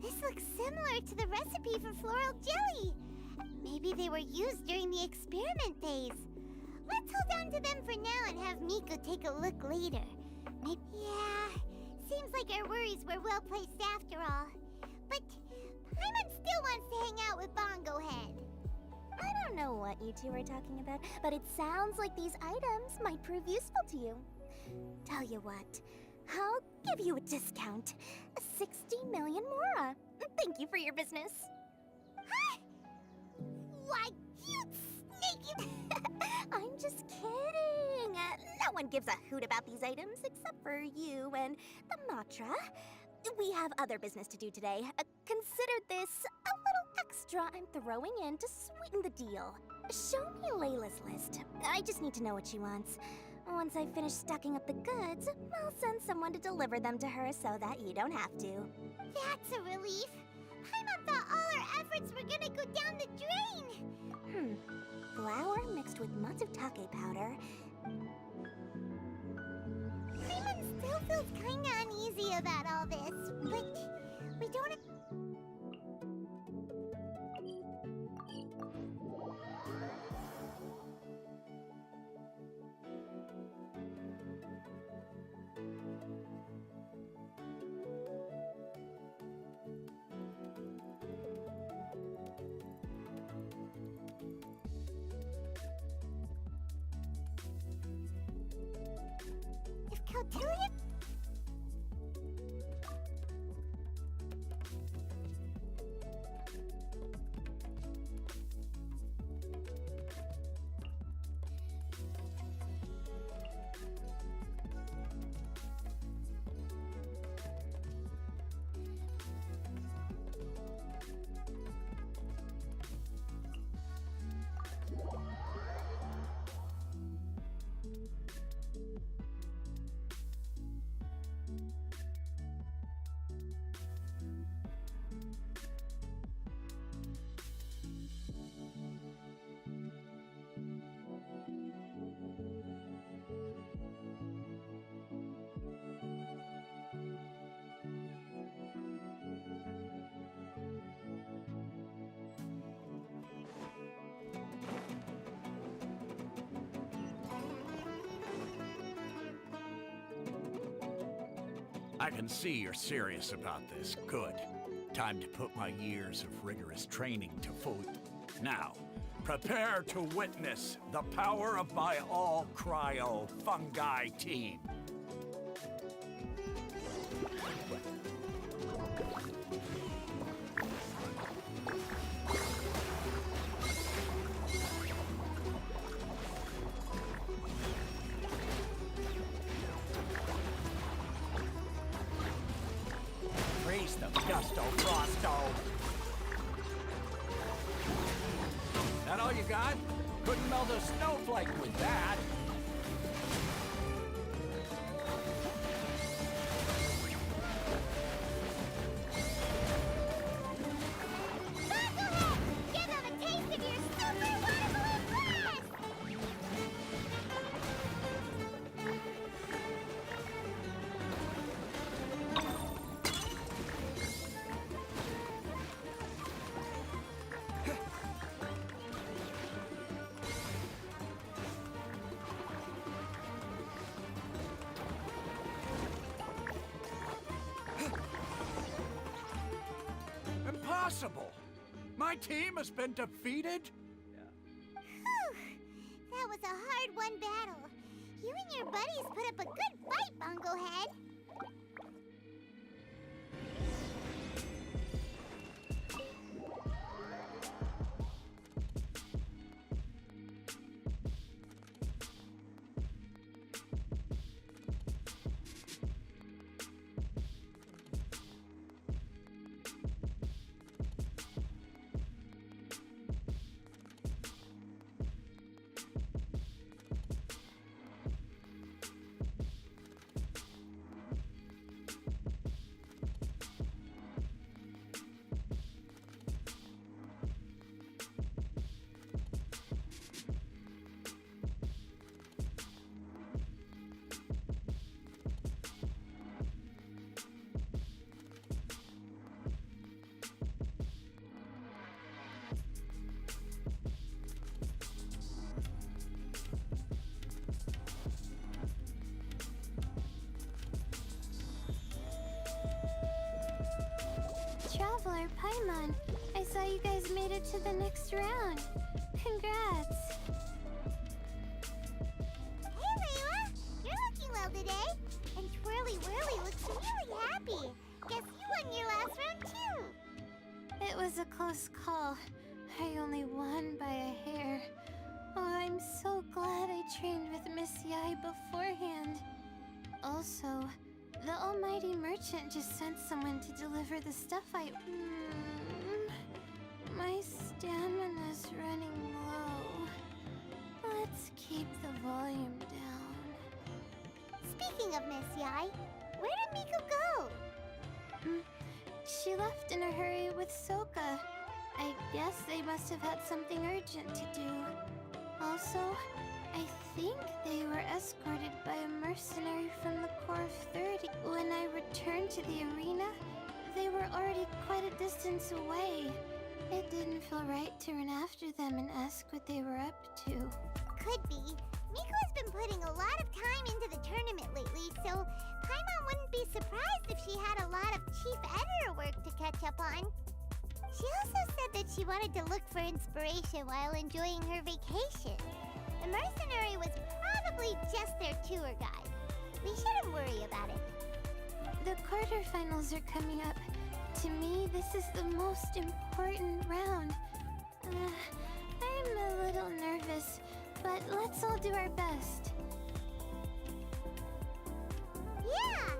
this looks similar to the recipe for floral jelly. Maybe they were used during the experiment phase. Let's hold on to them for now and have Miko take a look later. Maybe... Yeah, seems like our worries were well placed after all. But Paimon still wants to hang out with Bongo Head. I don't know what you two are talking about, but it sounds like these items might prove useful to you. Tell you what, I'll give you a discount. 60 million mora. Thank you for your business. Huh? Why, you sneaky... I'm just kidding. No one gives a hoot about these items except for you and the Matra. We have other business to do today. Consider this a little extra I'm throwing in to sweeten the deal. Show me Layla's list. I just need to know what she wants. Once I finish stocking up the goods, I'll send someone to deliver them to her so that you don't have to. That's a relief. Paimon thought all our efforts were gonna go down the drain. Flour mixed with matsutake powder. Paimon still feels kinda uneasy about all this, but we don't... If Kautilya... I can see you're serious about this. Good. Time to put my years of rigorous training to full... Now, prepare to witness the power of my all-cryo fungi team. Freeze them, Gusto Frosto! That all you got? Couldn't melt a snowflake with that. Bongo Head! Give them a taste of your super water balloon blast! Impossible! My team has been defeated? Whew. That was a hard-won battle. You and your buddies put up a good fight, Bongo Head. Paimon. I saw you guys made it to the next round. Congrats. Hey, Layla! You're looking well today. And Twirly Whirly looks really happy. Guess you won your last round, too. It was a close call. I only won by a hair. Oh, I'm so glad I trained with Miss Yai beforehand. Also, the almighty merchant just sent someone to deliver the stuff I... My stamina's running low. Let's keep the volume down. Speaking of Miss Yai, where did Miko go? She left in a hurry with Soka. I guess they must have had something urgent to do. Also, I think they were escorted by a mercenary from the Corps of 30. When I returned to the arena, they were already quite a distance away. It didn't feel right to run after them and ask what they were up to. Could be. Miko has been putting a lot of time into the tournament lately, so Paimon wouldn't be surprised if she had a lot of chief editor work to catch up on. She also said that she wanted to look for inspiration while enjoying her vacation. The mercenary was probably just their tour guide. We shouldn't worry about it. The quarterfinals are coming up. To me, this is the most important round. I'm a little nervous, but let's all do our best. Yeah!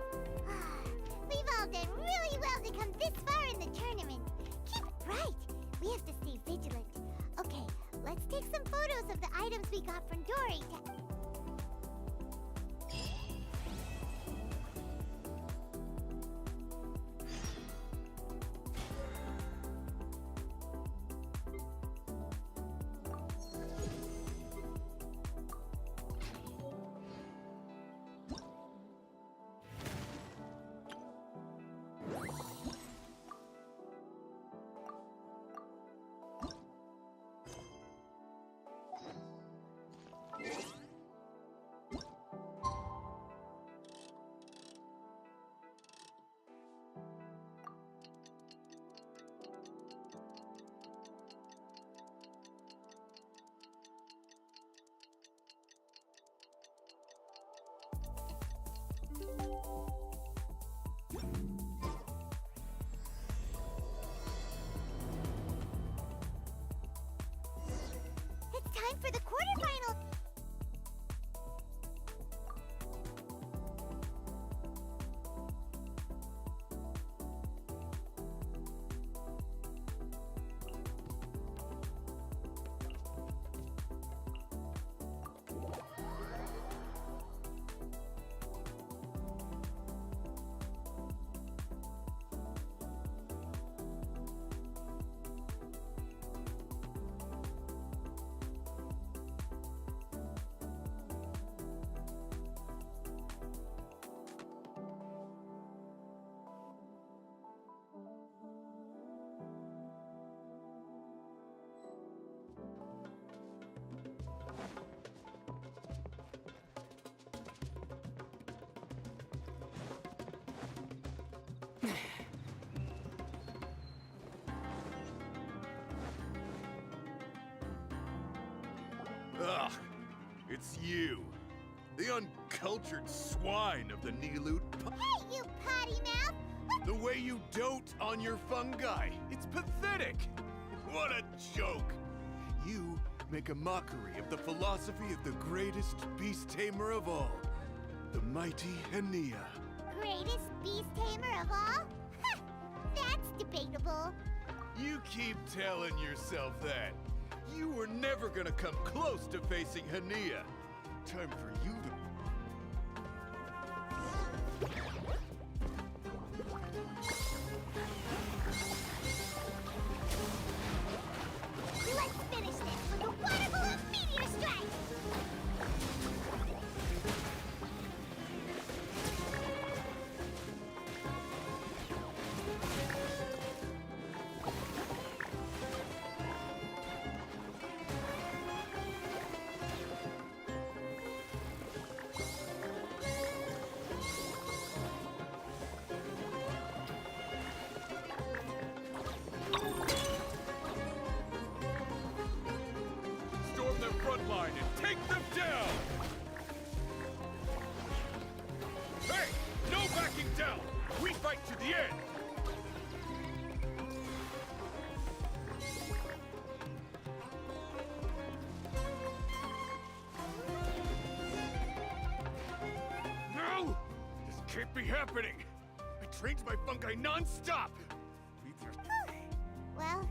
We've all done really well to come this far in the tournament. Keep it bright. We have to stay vigilant. Okay, let's take some photos of the items we got from Dory to... It's time for the quarterfinal. Ugh, it's you. The uncultured swine of the Niloot. Hey, you potty mouth! The way you dote on your fungi. It's pathetic. What a joke. You make a mockery of the philosophy of the greatest beast tamer of all, the mighty Hania. Greatest beast tamer of all? Huh, that's debatable. You keep telling yourself that. You were never gonna come close to facing Hania. Time for you to... Let's finish this with a water balloon meteor strike! front line and take them down! Hey! No backing down! We fight to the end! No! This can't be happening! I trained my fungi non-stop! Well,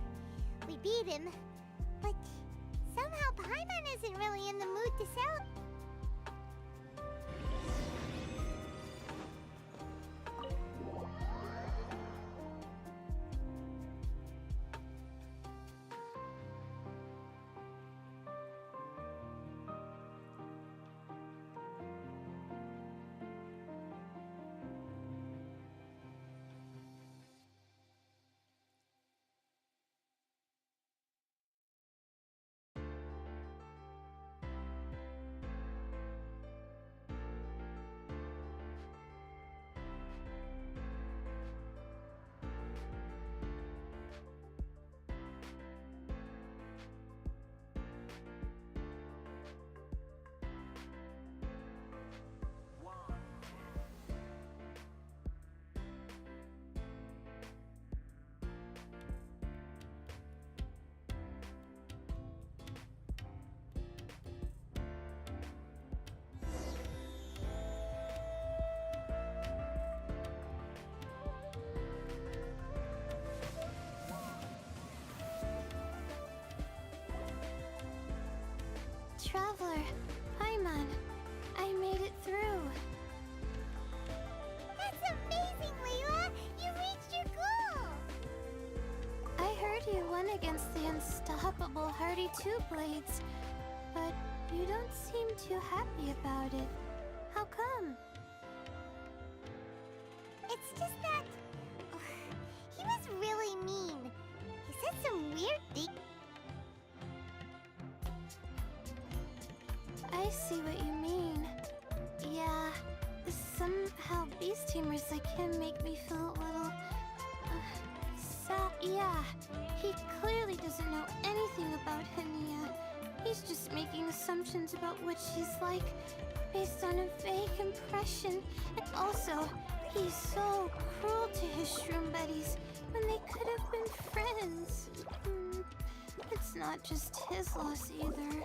we beat him, but somehow Paimon isn't really in the mood to celebrate. Traveler, Paimon, I made it through. That's amazing, Layla! You reached your goal! I heard you won against the unstoppable Hardy Two Blades, but you don't seem too happy about it. How come? It's just that... he was really mean. He said some weird things. I see what you mean. Yeah, somehow beast tamers like him make me feel a little... sad. Yeah, he clearly doesn't know anything about Hania. He's just making assumptions about what she's like based on a vague impression. And also, he's so cruel to his shroom buddies when they could have been friends. It's not just his loss either.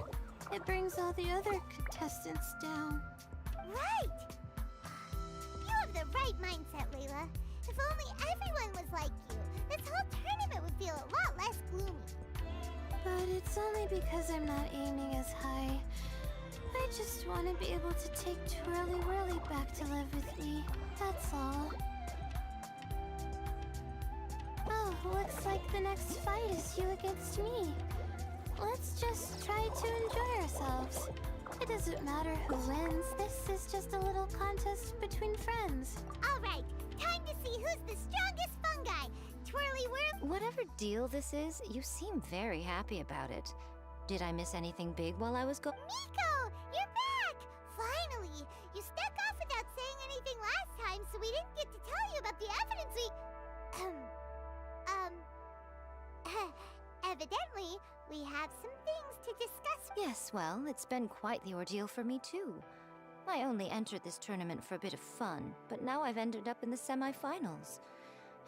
It brings all the other contestants down. Right! You have the right mindset, Layla. If only everyone was like you, this whole tournament would feel a lot less gloomy. But it's only because I'm not aiming as high. I just want to be able to take Twirly Whirly back to live with me. That's all. Oh, looks like the next fight is you against me. Let's just try to enjoy ourselves. It doesn't matter who wins. This is just a little contest between friends. All right, time to see who's the strongest fungi. Twirly Whirly. Whatever deal this is, you seem very happy about it. Did I miss anything big while I was Miko, you're back! Finally! You snuck off without saying anything last time, so we didn't get to tell you about the evidence we... Evidently, we have some things to discuss. Yes, well, it's been quite the ordeal for me too. I only entered this tournament for a bit of fun, but now I've ended up in the semi-finals.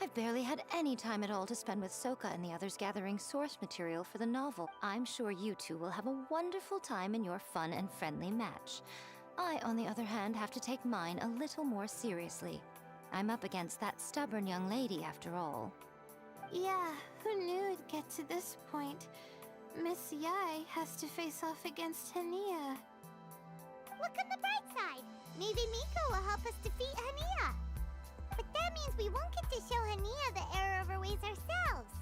I've barely had any time at all to spend with Soka and the others gathering source material for the novel. I'm sure you two will have a wonderful time in your fun and friendly match. I, on the other hand, have to take mine a little more seriously. I'm up against that stubborn young lady, after all. Yeah, who knew it'd get to this point? Miss Yai has to face off against Hania. Look on the bright side. Maybe Miko will help us defeat Hania. But that means we won't get to show Hania the error of her ways ourselves.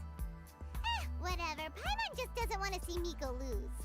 Whatever. Paimon just doesn't want to see Miko lose.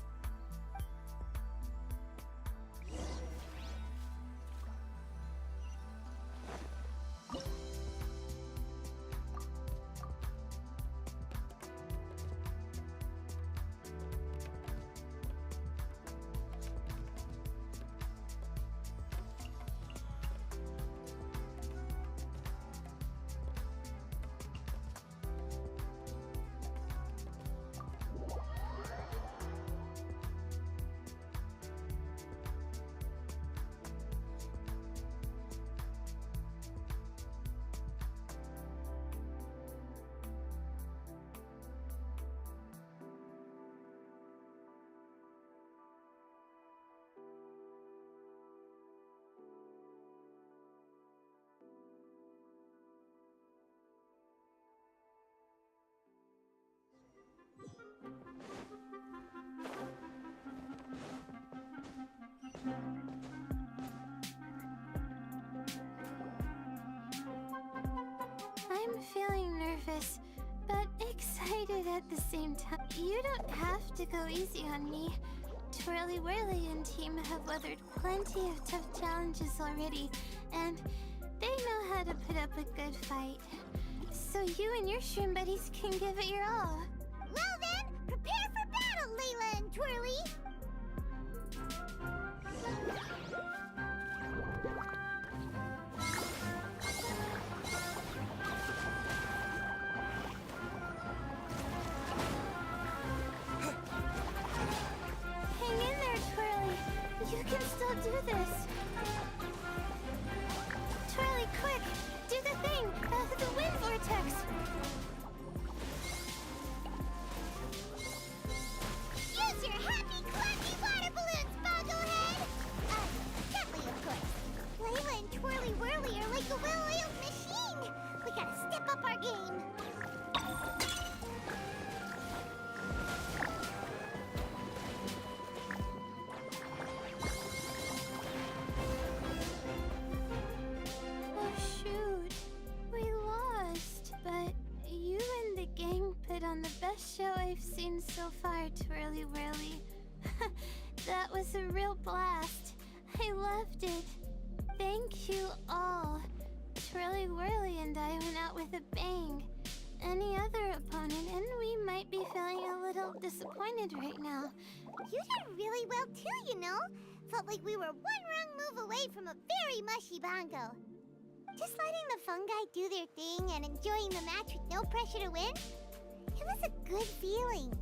I'm feeling nervous, but excited at the same time. You don't have to go easy on me. Twirly Whirly and team have weathered plenty of tough challenges already, and they know how to put up a good fight. So you and your shroom buddies can give it your all. Well then, prepare for battle, Layla and Twirly! Hang in there, Twirly. You can still do this. Twirly, quick! Do the thing! The wind vortex! Use your happy, clappy water balloons, Bogglehead! Gently, of course. Layla and Twirly Whirly are like a well-oiled machine! We gotta step up our game! Oh shoot, we lost. But you and the gang put on the best show I've seen so far, Twirly Whirly. That was a real blast. I loved it. Thank you all. Twirly Whirly and I went out with a bang. Any other opponent, and we might be feeling a little disappointed right now. You did really well too, you know? Felt like we were one wrong move away from a very mushy bongo. Just letting the fungi do their thing and enjoying the match with no pressure to win, it was a good feeling.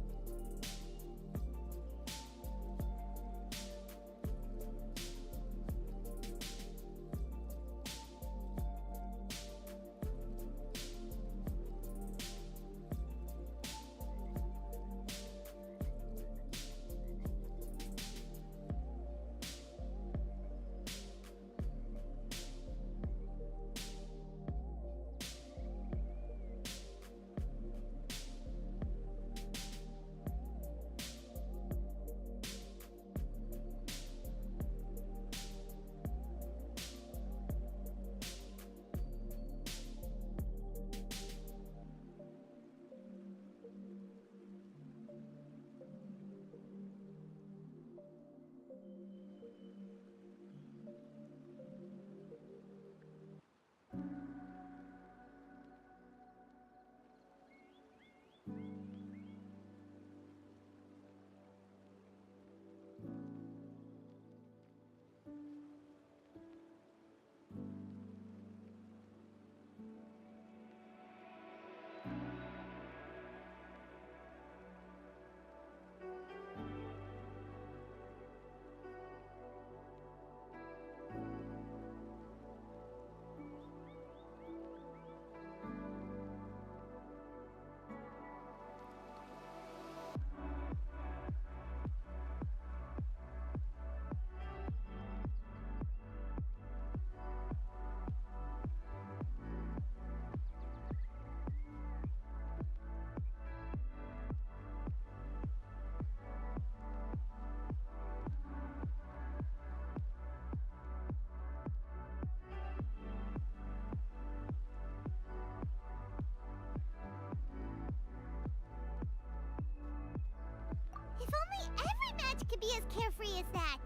If only every match could be as carefree as that.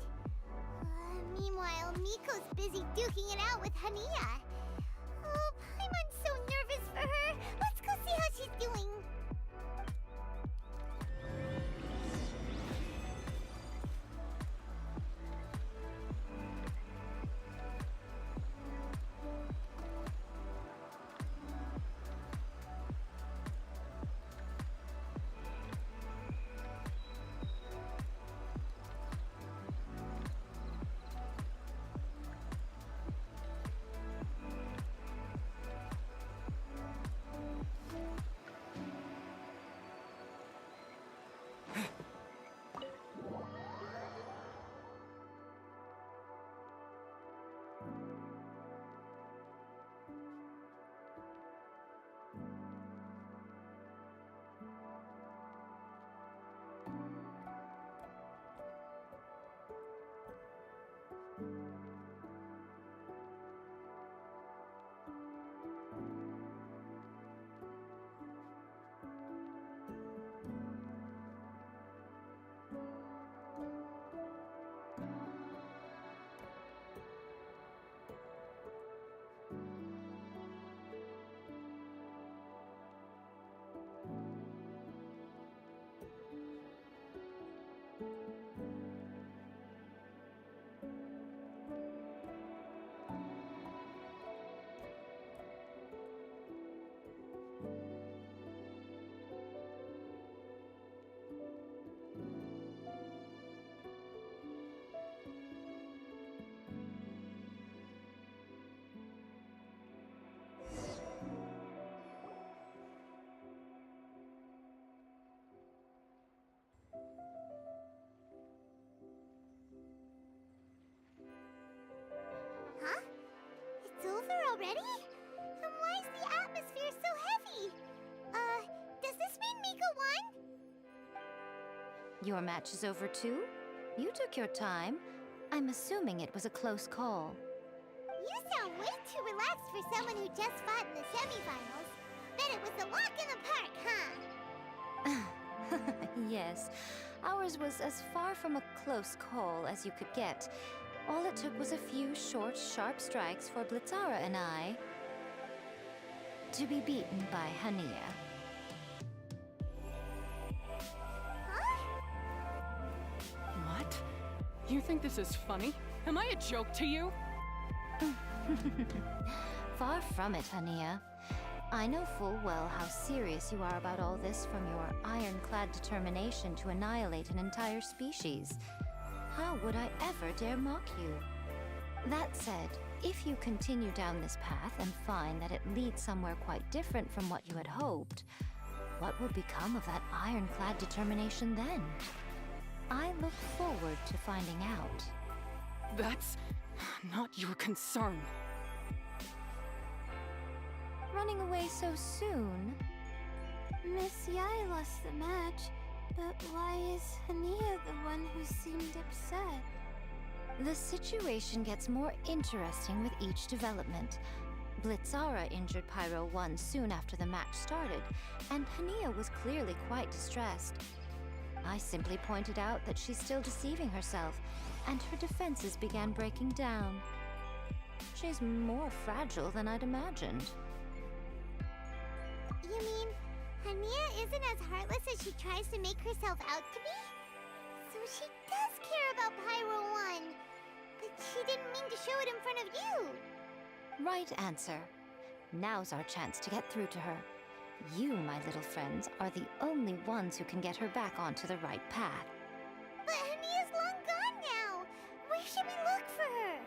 Meanwhile, Miko's busy duking it out with Hania. Oh, Paimon's so nervous for her. Let's go see how she's doing. Your match is over too? You took your time. I'm assuming it was a close call. You sound way too relaxed for someone who just fought in the semifinals. Bet it was a walk in the park, huh? Yes, ours was as far from a close call as you could get. All it took was a few short, sharp strikes for Blitzara and I to be beaten by Hania. What? You think this is funny? Am I a joke to you? Far from it, Hania. I know full well how serious you are about all this, from your ironclad determination to annihilate an entire species. How would I ever dare mock you? That said, if you continue down this path and find that it leads somewhere quite different from what you had hoped, what will become of that ironclad determination then? I look forward to finding out. That's not your concern. Running away so soon? Miss Yai lost the match, but why is Hania the one who seemed upset? The situation gets more interesting with each development. Blitzara injured Pyro 1 soon after the match started, and Hania was clearly quite distressed. I simply pointed out that she's still deceiving herself, and her defenses began breaking down. She's more fragile than I'd imagined. You mean Hania isn't as heartless as she tries to make herself out to be? So she does care about Pyro 1, but she didn't mean to show it in front of you. Right answer. Now's our chance to get through to her. You, my little friends, are the only ones who can get her back onto the right path. But Hania's long gone now. Where should we look for her?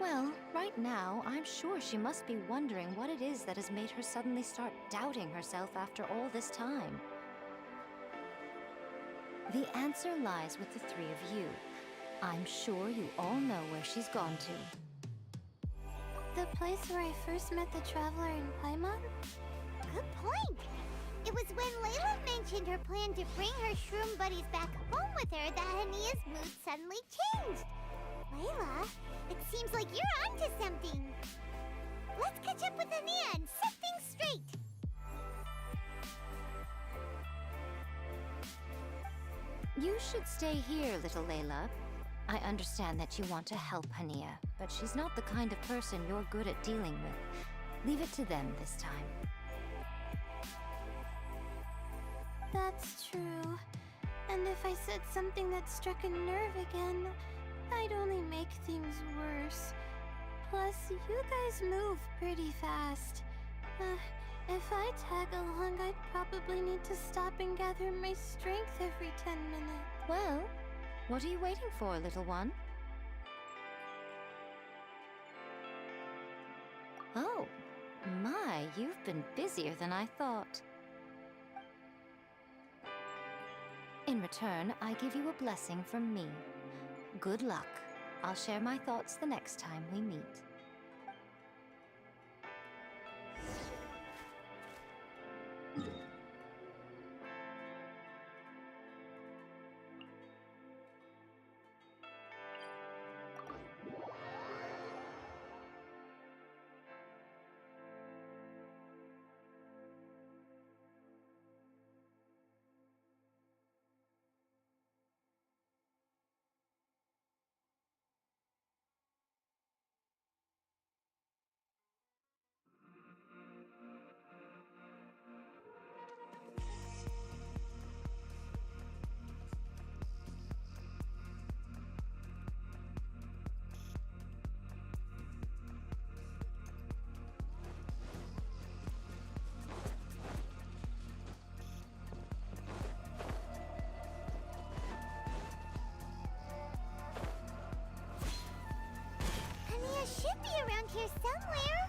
Well, right now, I'm sure she must be wondering what it is that has made her suddenly start doubting herself after all this time. The answer lies with the three of you. I'm sure you all know where she's gone to. The place where I first met the traveler in Paimon? Good point. It was when Layla mentioned her plan to bring her shroom buddies back home with her that Hania's mood suddenly changed. Layla, it seems like you're onto something. Let's catch up with Hania and set things straight. You should stay here, little Layla. I understand that you want to help Hania, but she's not the kind of person you're good at dealing with. Leave it to them this time. That's true. And if I said something that struck a nerve again, I'd only make things worse. Plus, you guys move pretty fast. If I tag along, I'd probably need to stop and gather my strength every 10 minutes. Well, what are you waiting for, little one? Oh, my, you've been busier than I thought. In return, I give you a blessing from me. Good luck. I'll share my thoughts the next time we meet. Should be around here somewhere.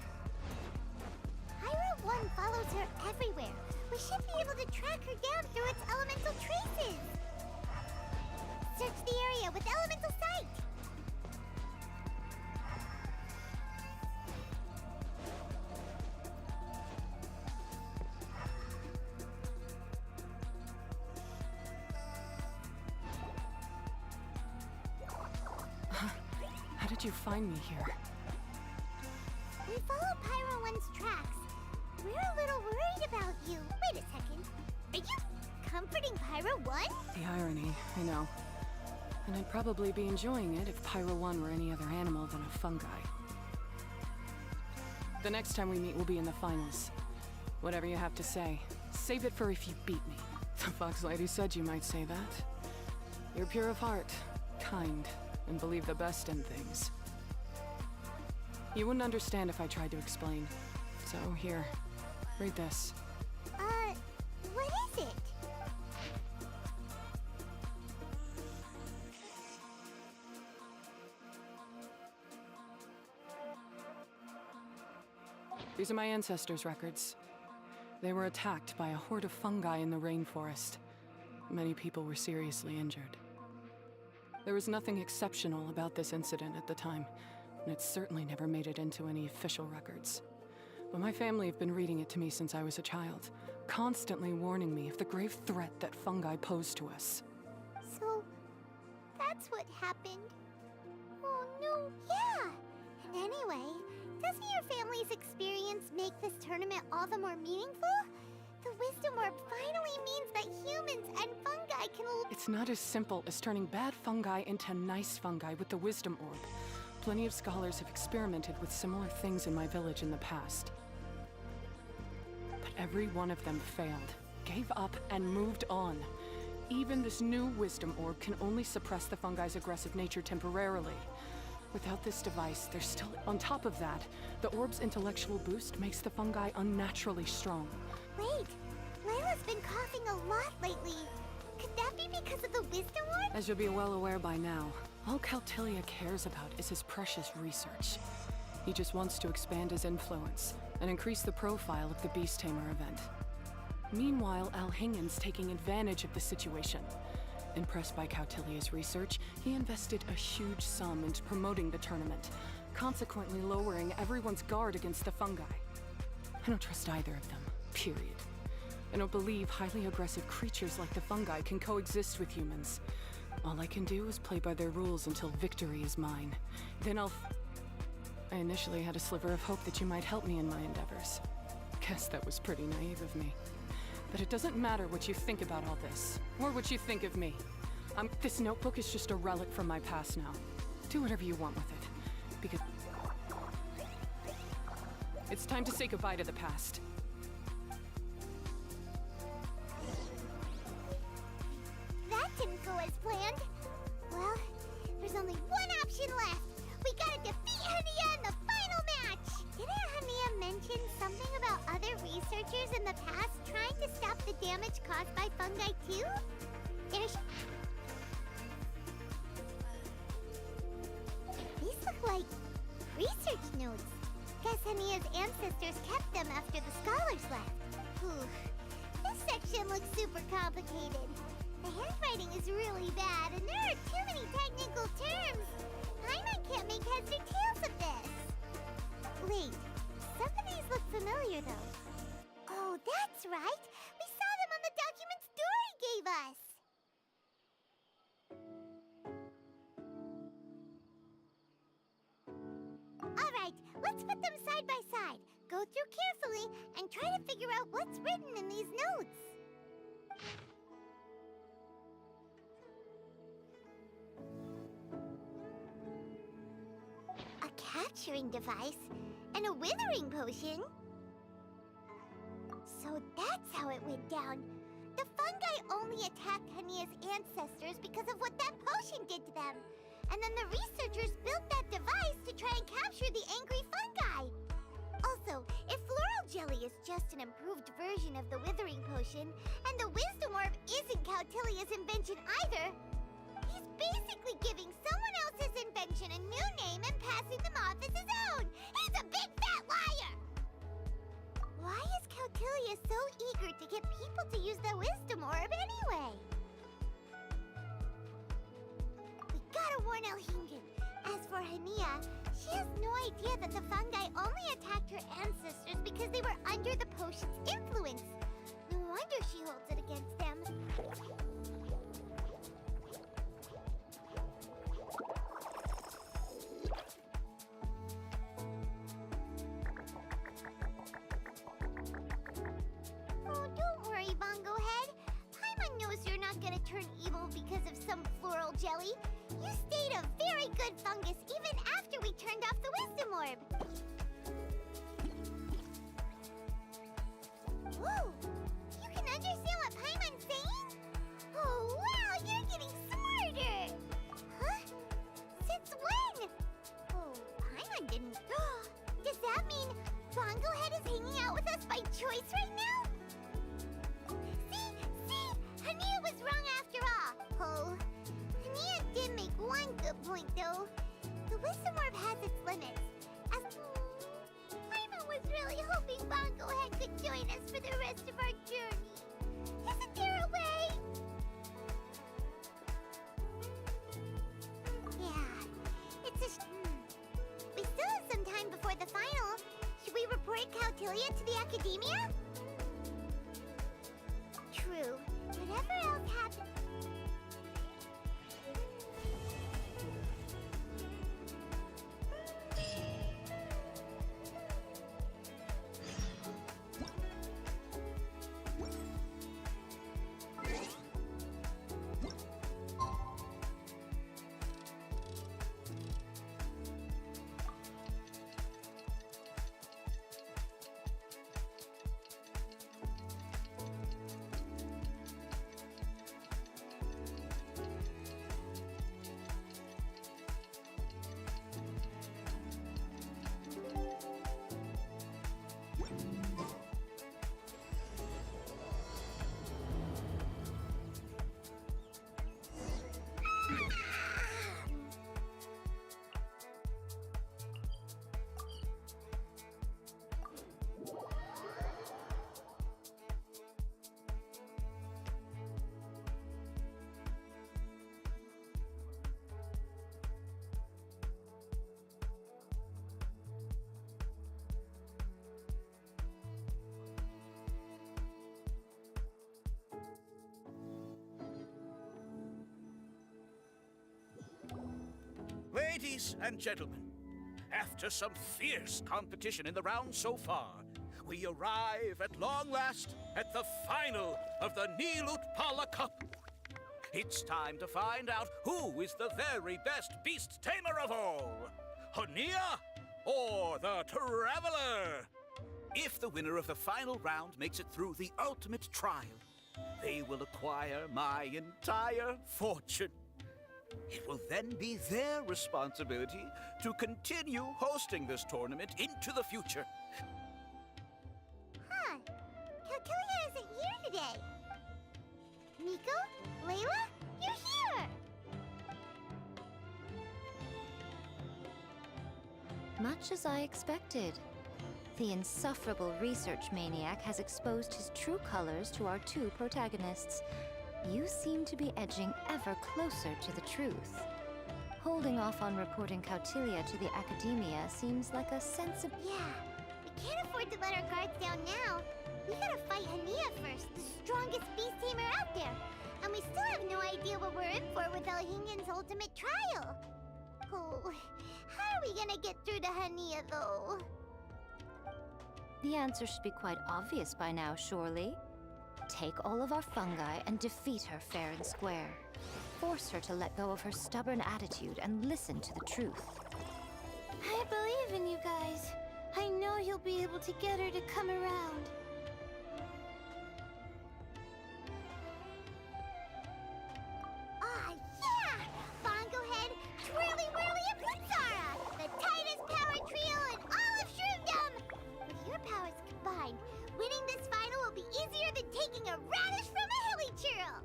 Pyro 1 follows her everywhere. We should be able to track her down through its elemental traces. Search the area with elemental sight. How did you find me here? We follow Pyro 1's tracks. We're a little worried about you. Wait a second. Are you comforting Pyro 1? The irony, I know. And I'd probably be enjoying it if Pyro 1 were any other animal than a fungi. The next time we meet will be in the finals. Whatever you have to say, save it for if you beat me. The Fox Lady said you might say that. You're pure of heart, kind, and believe the best in things. You wouldn't understand if I tried to explain. So here, read this. What is it? These are my ancestors' records. They were attacked by a horde of fungi in the rainforest. Many people were seriously injured. There was nothing exceptional about this incident at the time, and it certainly never made it into any official records. But my family have been reading it to me since I was a child, constantly warning me of the grave threat that fungi pose to us. So, that's what happened. Oh no, yeah! And anyway, doesn't your family's experience make this tournament all the more meaningful? The Wisdom Orb finally means that humans and fungi can... It's not as simple as turning bad fungi into nice fungi with the Wisdom Orb. Plenty of scholars have experimented with similar things in my village in the past. But every one of them failed, gave up, and moved on. Even this new Wisdom Orb can only suppress the fungi's aggressive nature temporarily. Without this device, there's still... On top of that, the orb's intellectual boost makes the fungi unnaturally strong. Wait, Layla's been coughing a lot lately. Could that be because of the Wisdom Orb? As you'll be well aware by now, all Caltilia cares about is his precious research. He just wants to expand his influence and increase the profile of the Beast Tamer event. Meanwhile, Alhingen's taking advantage of the situation. Impressed by Cautilia's research, he invested a huge sum into promoting the tournament, consequently lowering everyone's guard against the fungi. I don't trust either of them, period. I don't believe highly aggressive creatures like the fungi can coexist with humans. All I can do is play by their rules until victory is mine. Then I initially had a sliver of hope that you might help me in my endeavors. Guess that was pretty naive of me. But it doesn't matter what you think about all this, or what you think of me. This notebook is just a relic from my past now. Do whatever you want with it, because... It's time to say goodbye to the past. That didn't go as planned. Well, there's only one option left. We gotta defeat Hania in the final match! Didn't Hania mention something about other researchers in the past trying to stop the damage caused by fungi too? These look like research notes. Guess Hania's ancestors kept them after the scholars left. Whew. This section looks super complicated. The handwriting is really bad, and there are too many technical terms. Paimon can't make heads or tails of this. Wait, some of these look familiar though. Oh, that's right. We saw them on the documents Dory gave us. All right, let's put them side by side. Go through carefully and try to figure out what's written in these notes. A capturing device and a withering potion? So that's how it went down. The fungi only attacked Hania's ancestors because of what that potion did to them. And then the researchers built that device to try and capture the angry fungi. Also, if floral jelly is just an improved version of the withering potion, and the wisdom orb isn't Cautilia's invention either, he's basically giving someone else's invention a new name and passing them off as his own. He's a big fat liar! Why is Cautilia so eager to get people to use the wisdom orb anyway? We gotta warn Alhingen. As for Hania, she has no idea that the fungi only attacked her ancestors because they were under the potion's influence. No wonder she holds it against them. turn evil because of some floral jelly. You stayed a very good fungus even after we turned off the wisdom orb. Whoa! You can understand what Paimon's saying? Oh, wow, you're getting smarter! Huh? Since when? Oh, Paimon didn't. Does that mean Bongo Head is hanging out with us by choice right now? See? Hania was wrong after all. Oh, Hania did make one good point, though. The wisdom orb has its limits. As Paimon was really hoping Bongo Head could join us for the rest of our journey. Isn't there a way? Yeah, it's a We still have some time before the final. Should we report Cautilia to the Academia? True. Whatever else happens... Ladies and gentlemen, after some fierce competition in the round so far, we arrive at long last at the final of the Nilut Pala Cup. It's time to find out who is the very best beast tamer of all, Hania or the Traveler. If the winner of the final round makes it through the ultimate trial, they will acquire my entire fortune. It will then be their responsibility to continue hosting this tournament into the future. Huh. Cautilia isn't here today. Nico? Layla? You're here! Much as I expected. The insufferable research maniac has exposed his true colors to our two protagonists. You seem to be edging ever closer to the truth. Holding off on reporting Cautilia to the Academia seems like a sensible... Yeah, we can't afford to let our guards down now. We gotta fight Hania first, the strongest beast tamer out there. And we still have no idea what we're in for without Hingen's ultimate trial. Oh, how are we gonna get through to Hania, though? The answer should be quite obvious by now, surely. Take all of our fungi and defeat her fair and square. Force her to let go of her stubborn attitude and listen to the truth. I believe in you guys. I know you'll be able to get her to come around. Ah, yeah! Bongo Head, Twirly Whirly, and Blitzara! The tightest power trio in all of Shroomdom! With your powers combined, winning this final will be easier than taking a radish from a hilly churl!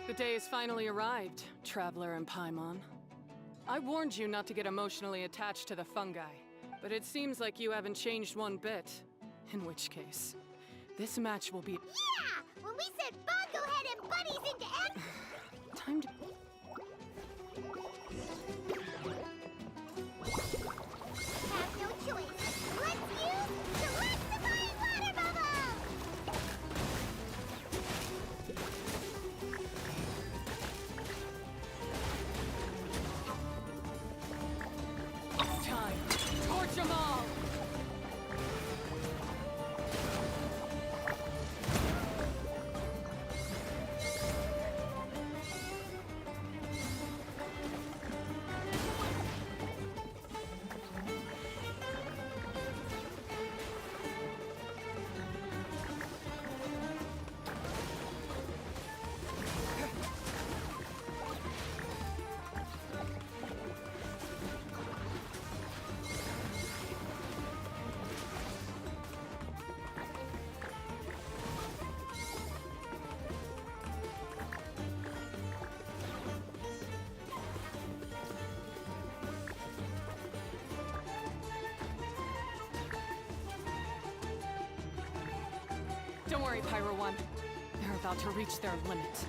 The day has finally arrived, Traveler and Paimon. I warned you not to get emotionally attached to the fungi, but it seems like you haven't changed one bit. In which case, this match will be... Yeah! When we said Bongo Head and Buddies into action... time to... Have no choice. Let's use Selectifying Water Bubble! It's time. Torch them all! Don't worry, Pyro One. They're about to reach their limit.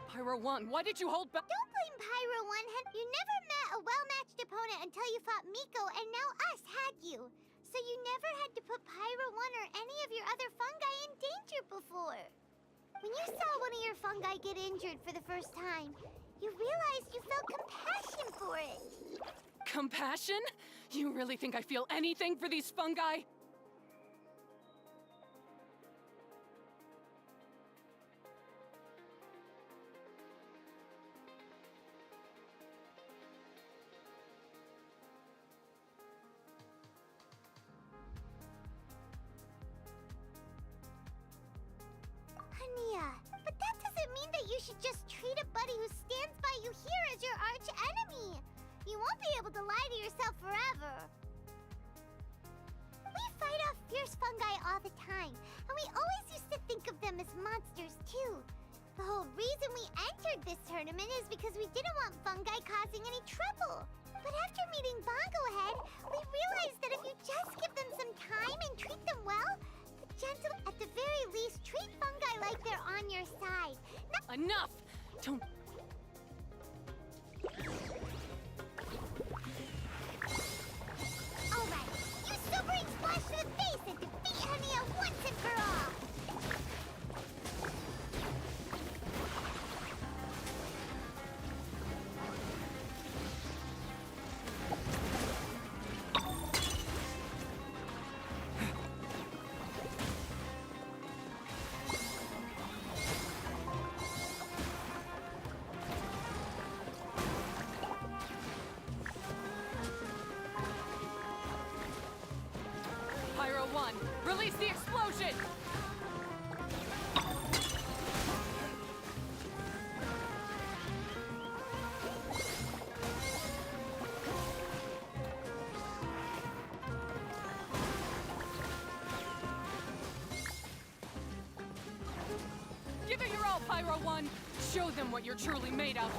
Pyro One, why did you hold back? Don't blame Pyro One. You never met a well-matched opponent until you fought Miko, and now us had you. So you never had to put Pyro One or any of your other fungi in danger before. When you saw one of your fungi get injured for the first time, you realized you felt compassion for it. Compassion? You really think I feel anything for these fungi? Hania, but that doesn't mean that you should just treat a buddy who stands by you here as your arch enemy. You won't be able to lie to yourself forever. We fight off fierce fungi all the time, and we always used to think of them as monsters too. The whole reason we entered this tournament is because we didn't want fungi causing any trouble. But after meeting Bongo Head, we realized that if you just give them some time and treat them well, the gentle, at the very least, treat fungi like they're on your side. Enough! Don't... Alright, use Sobering Splash to the face and defeat Hania once and for all! Pyro One, release the explosion! Give it your all, Pyro One! Show them what you're truly made of!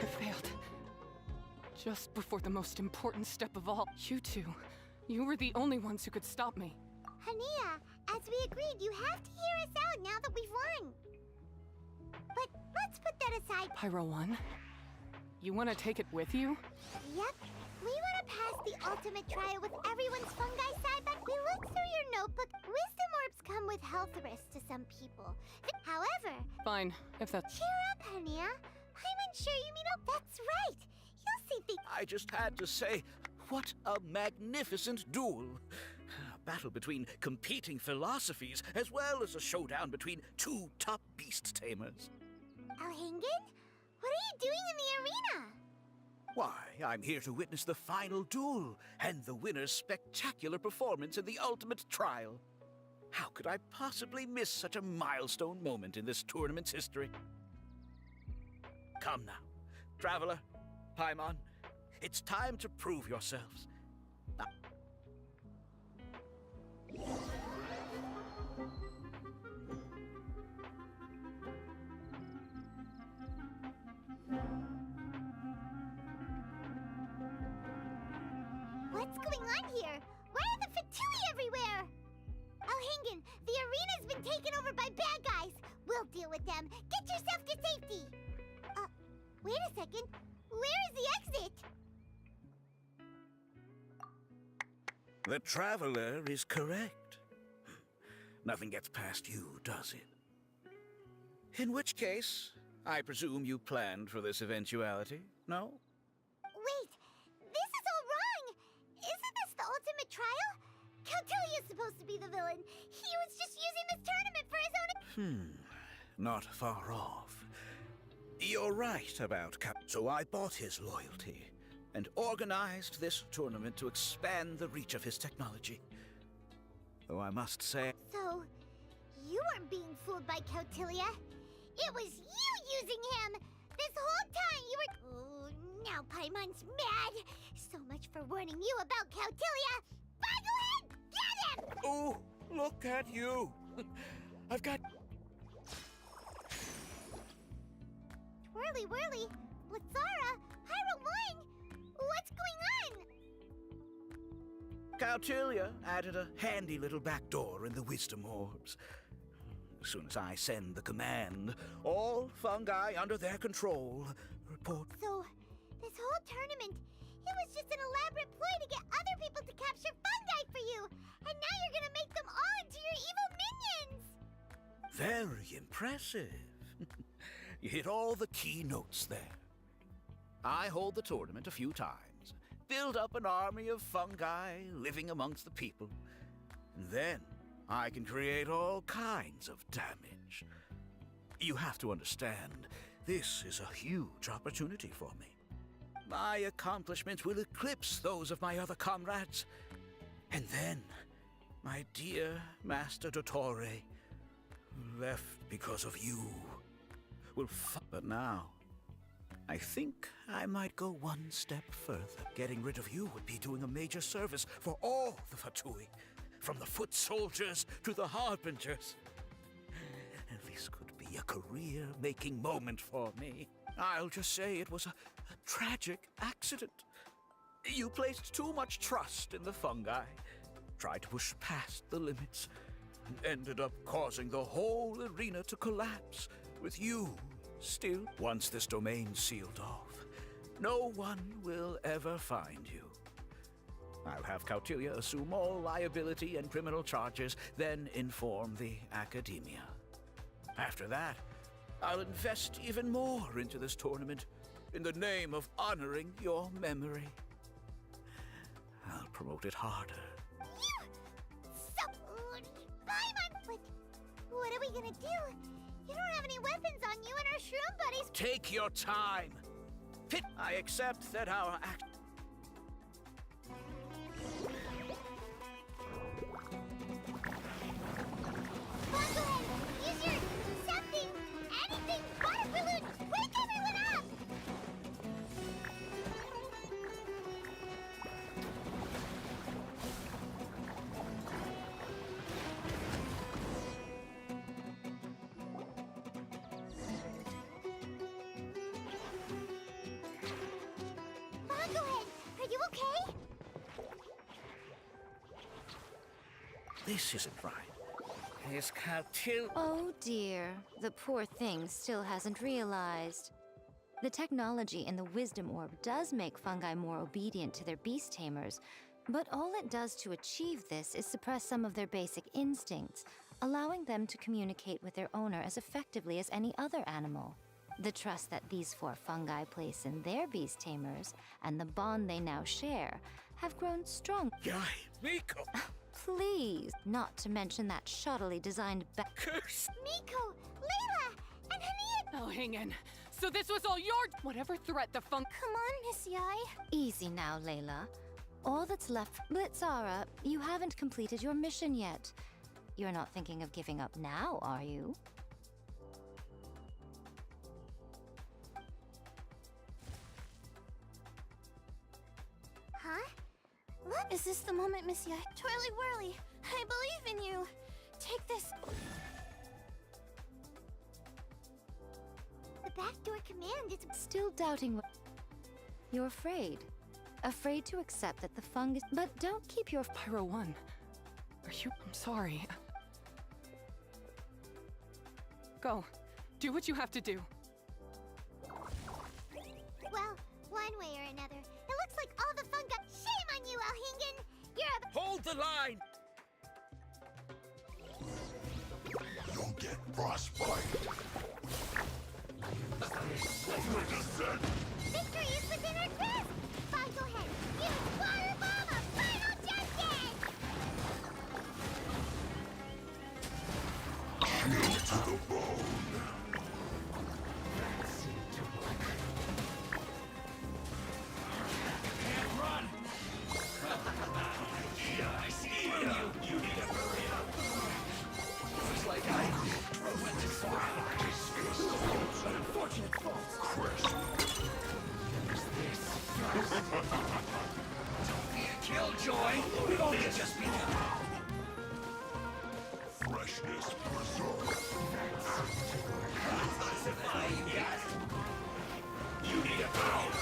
I failed. Just before the most important step of all. You two, you were the only ones who could stop me. Hania, as we agreed, you have to hear us out now that we've won. But let's put that aside. Pyro One, you want to take it with you? Yep. We want to pass the ultimate trial with everyone's fungi side back. We looked through your notebook. Wisdom orbs come with health risks to some people. However... Fine, if that's... Cheer up, Hania. I'm unsure you mean, oh, that's right. You'll see things. I just had to say, what a magnificent duel. A battle between competing philosophies, as well as a showdown between two top beast tamers. Alhingen? What are you doing in the arena? Why, I'm here to witness the final duel and the winner's spectacular performance in the ultimate trial. How could I possibly miss such a milestone moment in this tournament's history? Come now, Traveler, Paimon, it's time to prove yourselves. Now, What's going on here? Why are the Fatui everywhere? Alhingen, the arena's been taken over by bad guys. We'll deal with them. Get yourself to safety. Wait a second. Where is the exit? the Traveler is correct. Nothing gets past you, does it? In which case, I presume you planned for this eventuality, no? Wait, this is all wrong. Isn't this the ultimate trial? Cautilia's supposed to be the villain. He was just using this tournament for his own... Not far off. You're right about Cap. So I bought his loyalty and organized this tournament to expand the reach of his technology. Though I must say, So, you weren't being fooled by Cautilia. It was you using him! This whole time you were... Oh, now Paimon's mad! So much for warning you about Cautilia! Boglehead, get him! oh, look at you! I've got... Whirly whirly, Blitzara, Hyrule, what's going on? Cautilia added a handy little back door in the wisdom orbs. As soon as I send the command, all fungi under their control report. So, this whole tournament, it was just an elaborate ploy to get other people to capture fungi for you! And now you're gonna make them all into your evil minions! Very impressive. You hit all the key notes there. I hold the tournament a few times, build up an army of fungi living amongst the people, and then I can create all kinds of damage. You have to understand, this is a huge opportunity for me. My accomplishments will eclipse those of my other comrades. And then, my dear Master Dottore, left because of you, will But now, I think I might go one step further. Getting rid of you would be doing a major service for all the Fatui, from the foot soldiers to the harbingers. And this could be a career-making moment for me. I'll just say it was a tragic accident. You placed too much trust in the fungi, tried to push past the limits, and ended up causing the whole arena to collapse, with you still. Once this domain's sealed off, no one will ever find you. I'll have Cautilia assume all liability and criminal charges, then inform the Academia. After that, I'll invest even more into this tournament in the name of honoring your memory. I'll promote it harder. So... Paimon! But what are we gonna do? You don't have any weapons on you and our shroom buddies... Take your time. I accept that our act... Boglehead, use your... something, anything, water balloon! Wake everyone up! Boglehead, are you okay? This isn't right. Is Cautilia... Oh dear, the poor thing still hasn't realized. The technology in the Wisdom Orb does make fungi more obedient to their beast tamers, but all it does to achieve this is suppress some of their basic instincts, allowing them to communicate with their owner as effectively as any other animal. The trust that these 4 fungi place in their beast tamers and the bond they now share have grown strong. Guy, Miko! Please, not to mention that shoddily designed Curse! Miko, Layla, and Hania. Oh, hang in. So this was all your— Whatever threat the funk— Come on, Miss Yai. Easy now, Layla. All that's left— Blitzara, you haven't completed your mission yet. You're not thinking of giving up now, are you? Huh? What? Is this the moment, Miss Yai? Twirly whirly, I believe in you. Take this. The backdoor command is. Still doubting what— You're afraid. Afraid to accept that the fungus— But don't keep your— Pyro 1. Are you— I'm sorry. Go. Do what you have to do. Well, one way or another, it looks like all the fungi. Shame on you, Alhingen! You're a. Hold the line! You'll get frostbite. Victory is within our grasp! Fine, go ahead. Use water bomb of final justice! Chill to the bone. Killjoy! We've only just begun. Freshness preserved. You need a power!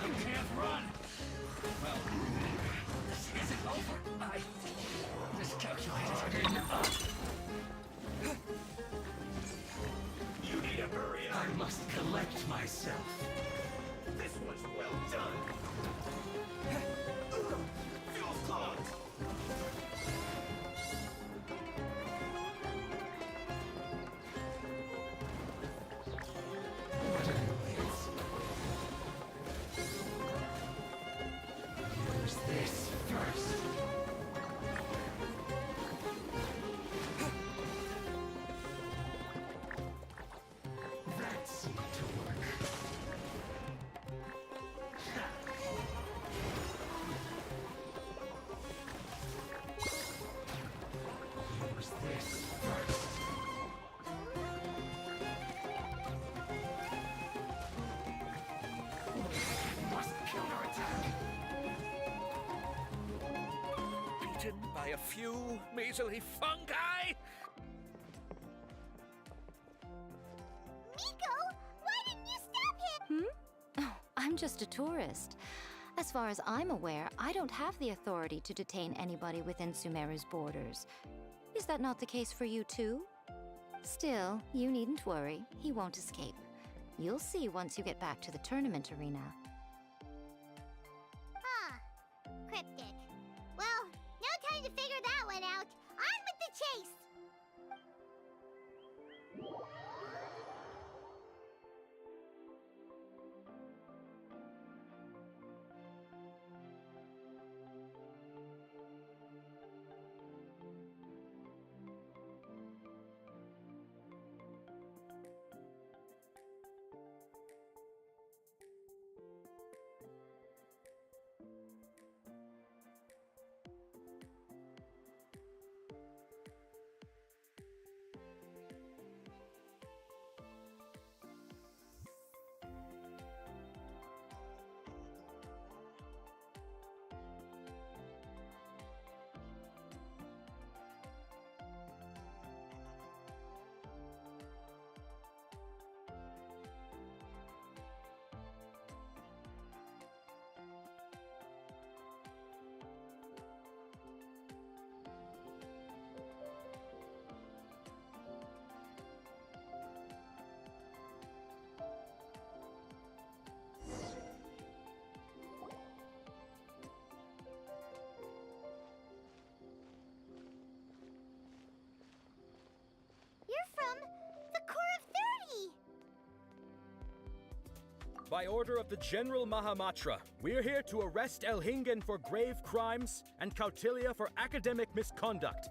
You can't run! Well, this isn't over. I miscalculated. You need a hurry. I must collect myself. This was well done. Feel caught. Use this first. That seemed to work. Use this first. Must counterattack. Beaten by a few measly fungi? Miko, why didn't you stop him? Oh, I'm just a tourist. As far as I'm aware, I don't have the authority to detain anybody within Sumeru's borders. Is that not the case for you too? Still, you needn't worry. He won't escape. You'll see once you get back to the tournament arena. Huh. Cryptic. Well, no time to figure that one out. On with the chase! By order of the General Mahamatra, we're here to arrest Elhingen for grave crimes and Kautilya for academic misconduct.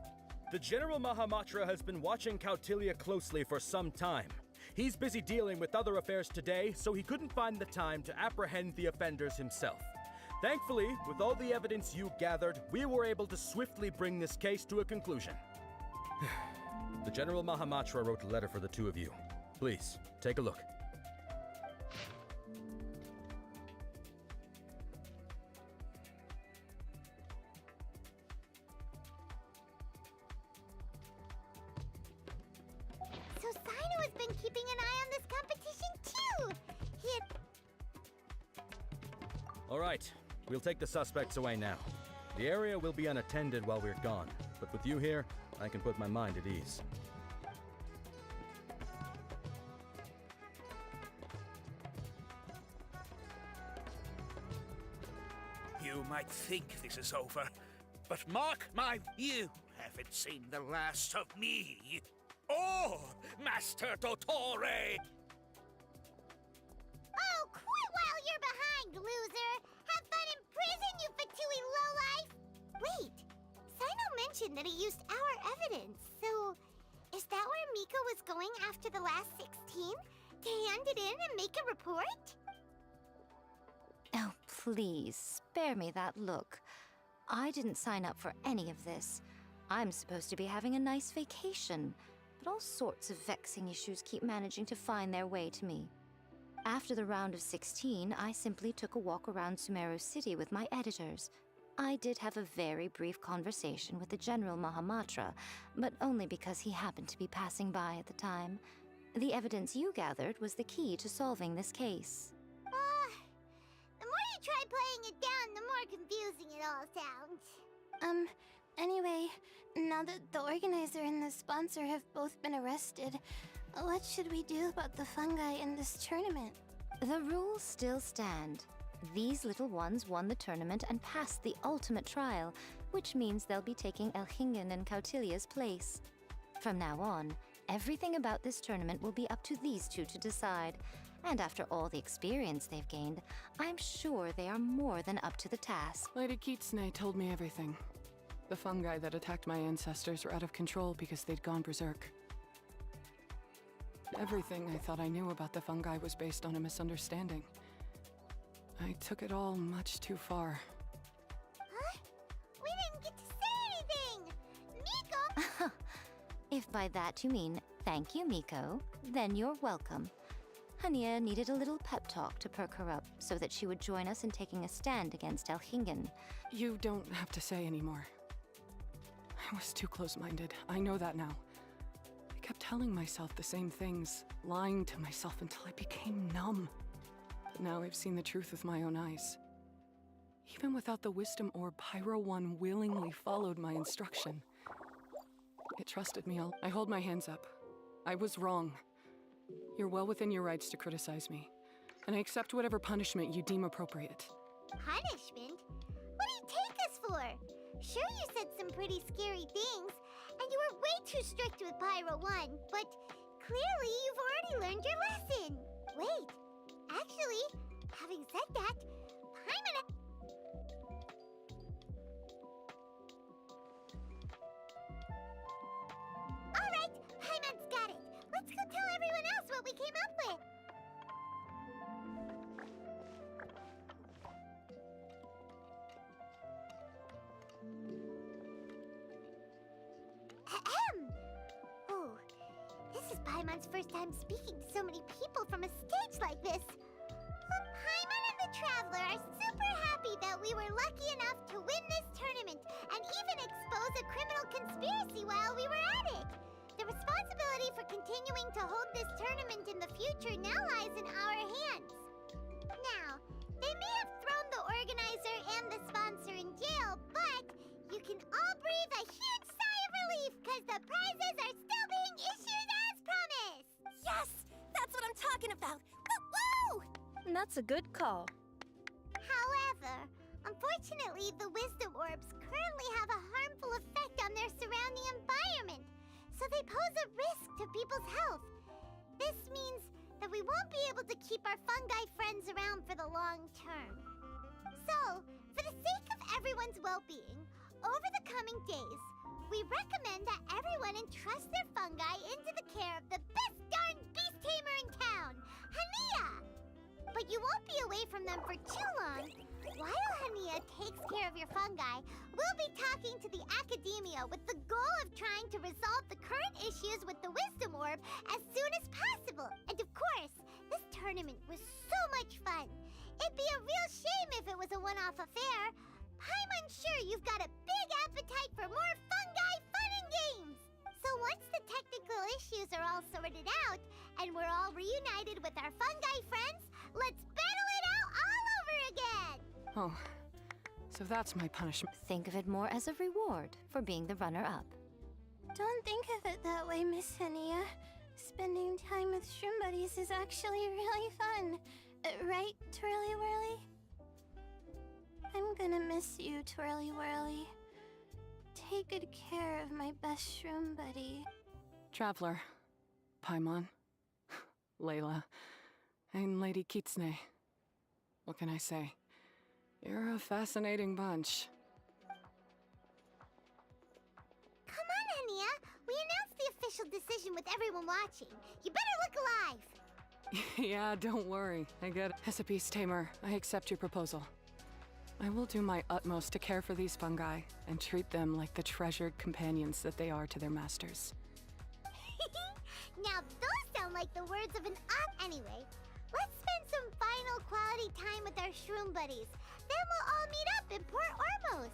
The General Mahamatra has been watching Kautilya closely for some time. He's busy dealing with other affairs today, so he couldn't find the time to apprehend the offenders himself. Thankfully, with all the evidence you gathered, we were able to swiftly bring this case to a conclusion. The General Mahamatra wrote a letter for the two of you. Please, take a look. So Sino has been keeping an eye on this competition too! He had... All right, we'll take the suspects away now. The area will be unattended while we're gone, but with you here, I can put my mind at ease. You might think this is over, but mark my... You haven't seen the last of me. Oh, Master Dottore! Oh, quit while you're behind, loser! Have fun in prison, you Fatui lowlife! Wait, Sino mentioned that he used our evidence, so... Is that where Miko was going after the last 16? To hand it in and make a report? Oh, please, spare me that look. I didn't sign up for any of this. I'm supposed to be having a nice vacation, but all sorts of vexing issues keep managing to find their way to me. After the round of 16, I simply took a walk around Sumeru City with my editors. I did have a very brief conversation with the General Mahamatra, but only because he happened to be passing by at the time. The evidence you gathered was the key to solving this case. The more you try playing it down, the more confusing it all sounds. Anyway, now that the organizer and the sponsor have both been arrested, what should we do about the fungi in this tournament? The rules still stand. These little ones won the tournament and passed the ultimate trial, which means they'll be taking Elhingen and Kautilya's place. From now on, everything about this tournament will be up to these two to decide. And after all the experience they've gained, I'm sure they are more than up to the task. Lady Kitsune told me everything. The fungi that attacked my ancestors were out of control because they'd gone berserk. Everything I thought I knew about the fungi was based on a misunderstanding. I took it all much too far. Huh? We didn't get to say anything! Miko! If by that you mean thank you, Miko, then you're welcome. Hania needed a little pep talk to perk her up so that she would join us in taking a stand against Elhingen. You don't have to say anymore. I was too close-minded. I know that now. I kept telling myself the same things, lying to myself until I became numb. But now I've seen the truth with my own eyes. Even without the wisdom orb, Pyro One willingly followed my instruction. It trusted me. I hold my hands up. I was wrong. You're well within your rights to criticize me, and I accept whatever punishment you deem appropriate. Punishment? What do you take us for? Sure, you said some pretty scary things, and you were way too strict with Pyro 1, but clearly you've already learned your lesson. Wait, actually, having said that, Paimon... Alright, Paimon's got it. Let's go tell everyone else what we came up with. Ahem. Oh, this is Paimon's first time speaking to so many people from a stage like this. Paimon and the Traveler are super happy that we were lucky enough to win this tournament and even expose a criminal conspiracy while we were at it. The responsibility for continuing to hold this tournament in the future now lies in our hands. Now, they may have thrown the organizer and the sponsor in jail, but you can all breathe a huge sigh of relief because the prizes are still being issued as promised! Yes! That's what I'm talking about! Woo-woo! That's a good call. However, unfortunately, the wisdom orbs currently have a harmful effect on their surrounding environment, so they pose a risk to people's health. This means that we won't be able to keep our fungi friends around for the long term. So, for the sake of everyone's well-being, over the coming days, we recommend that everyone entrust their fungi into the care of the best darn beast tamer in town, Hania! But you won't be away from them for too long. While Hania takes care of your fungi, we'll be talking to the Academia with the goal of trying to resolve the current issues with the Wisdom Orb as soon as possible. And of course, this tournament was so much fun. It'd be a real shame if it was a one-off affair. I'm sure you've got a big appetite for more fungi fun and games. So once the technical issues are all sorted out, and we're all reunited with our fungi friends, let's battle it out all over again! Oh, so that's my punishment. Think of it more as a reward for being the runner-up. Don't think of it that way, Miss Hania. Spending time with shroom buddies is actually really fun. Right, Twirly Whirly? I'm gonna miss you, Twirly Whirly. Take good care of my best shroom buddy. Traveler, Paimon, Layla, and Lady Kitsune. What can I say? You're a fascinating bunch. Come on, Hania. We announced the official decision with everyone watching. You better look alive. Yeah, don't worry. I get it. As a beast tamer, I accept your proposal. I will do my utmost to care for these fungi and treat them like the treasured companions that they are to their masters. Now those sound like the words of an Anyway, let's spend some final quality time with our shroom buddies. Then we'll all meet up in Port Ormos.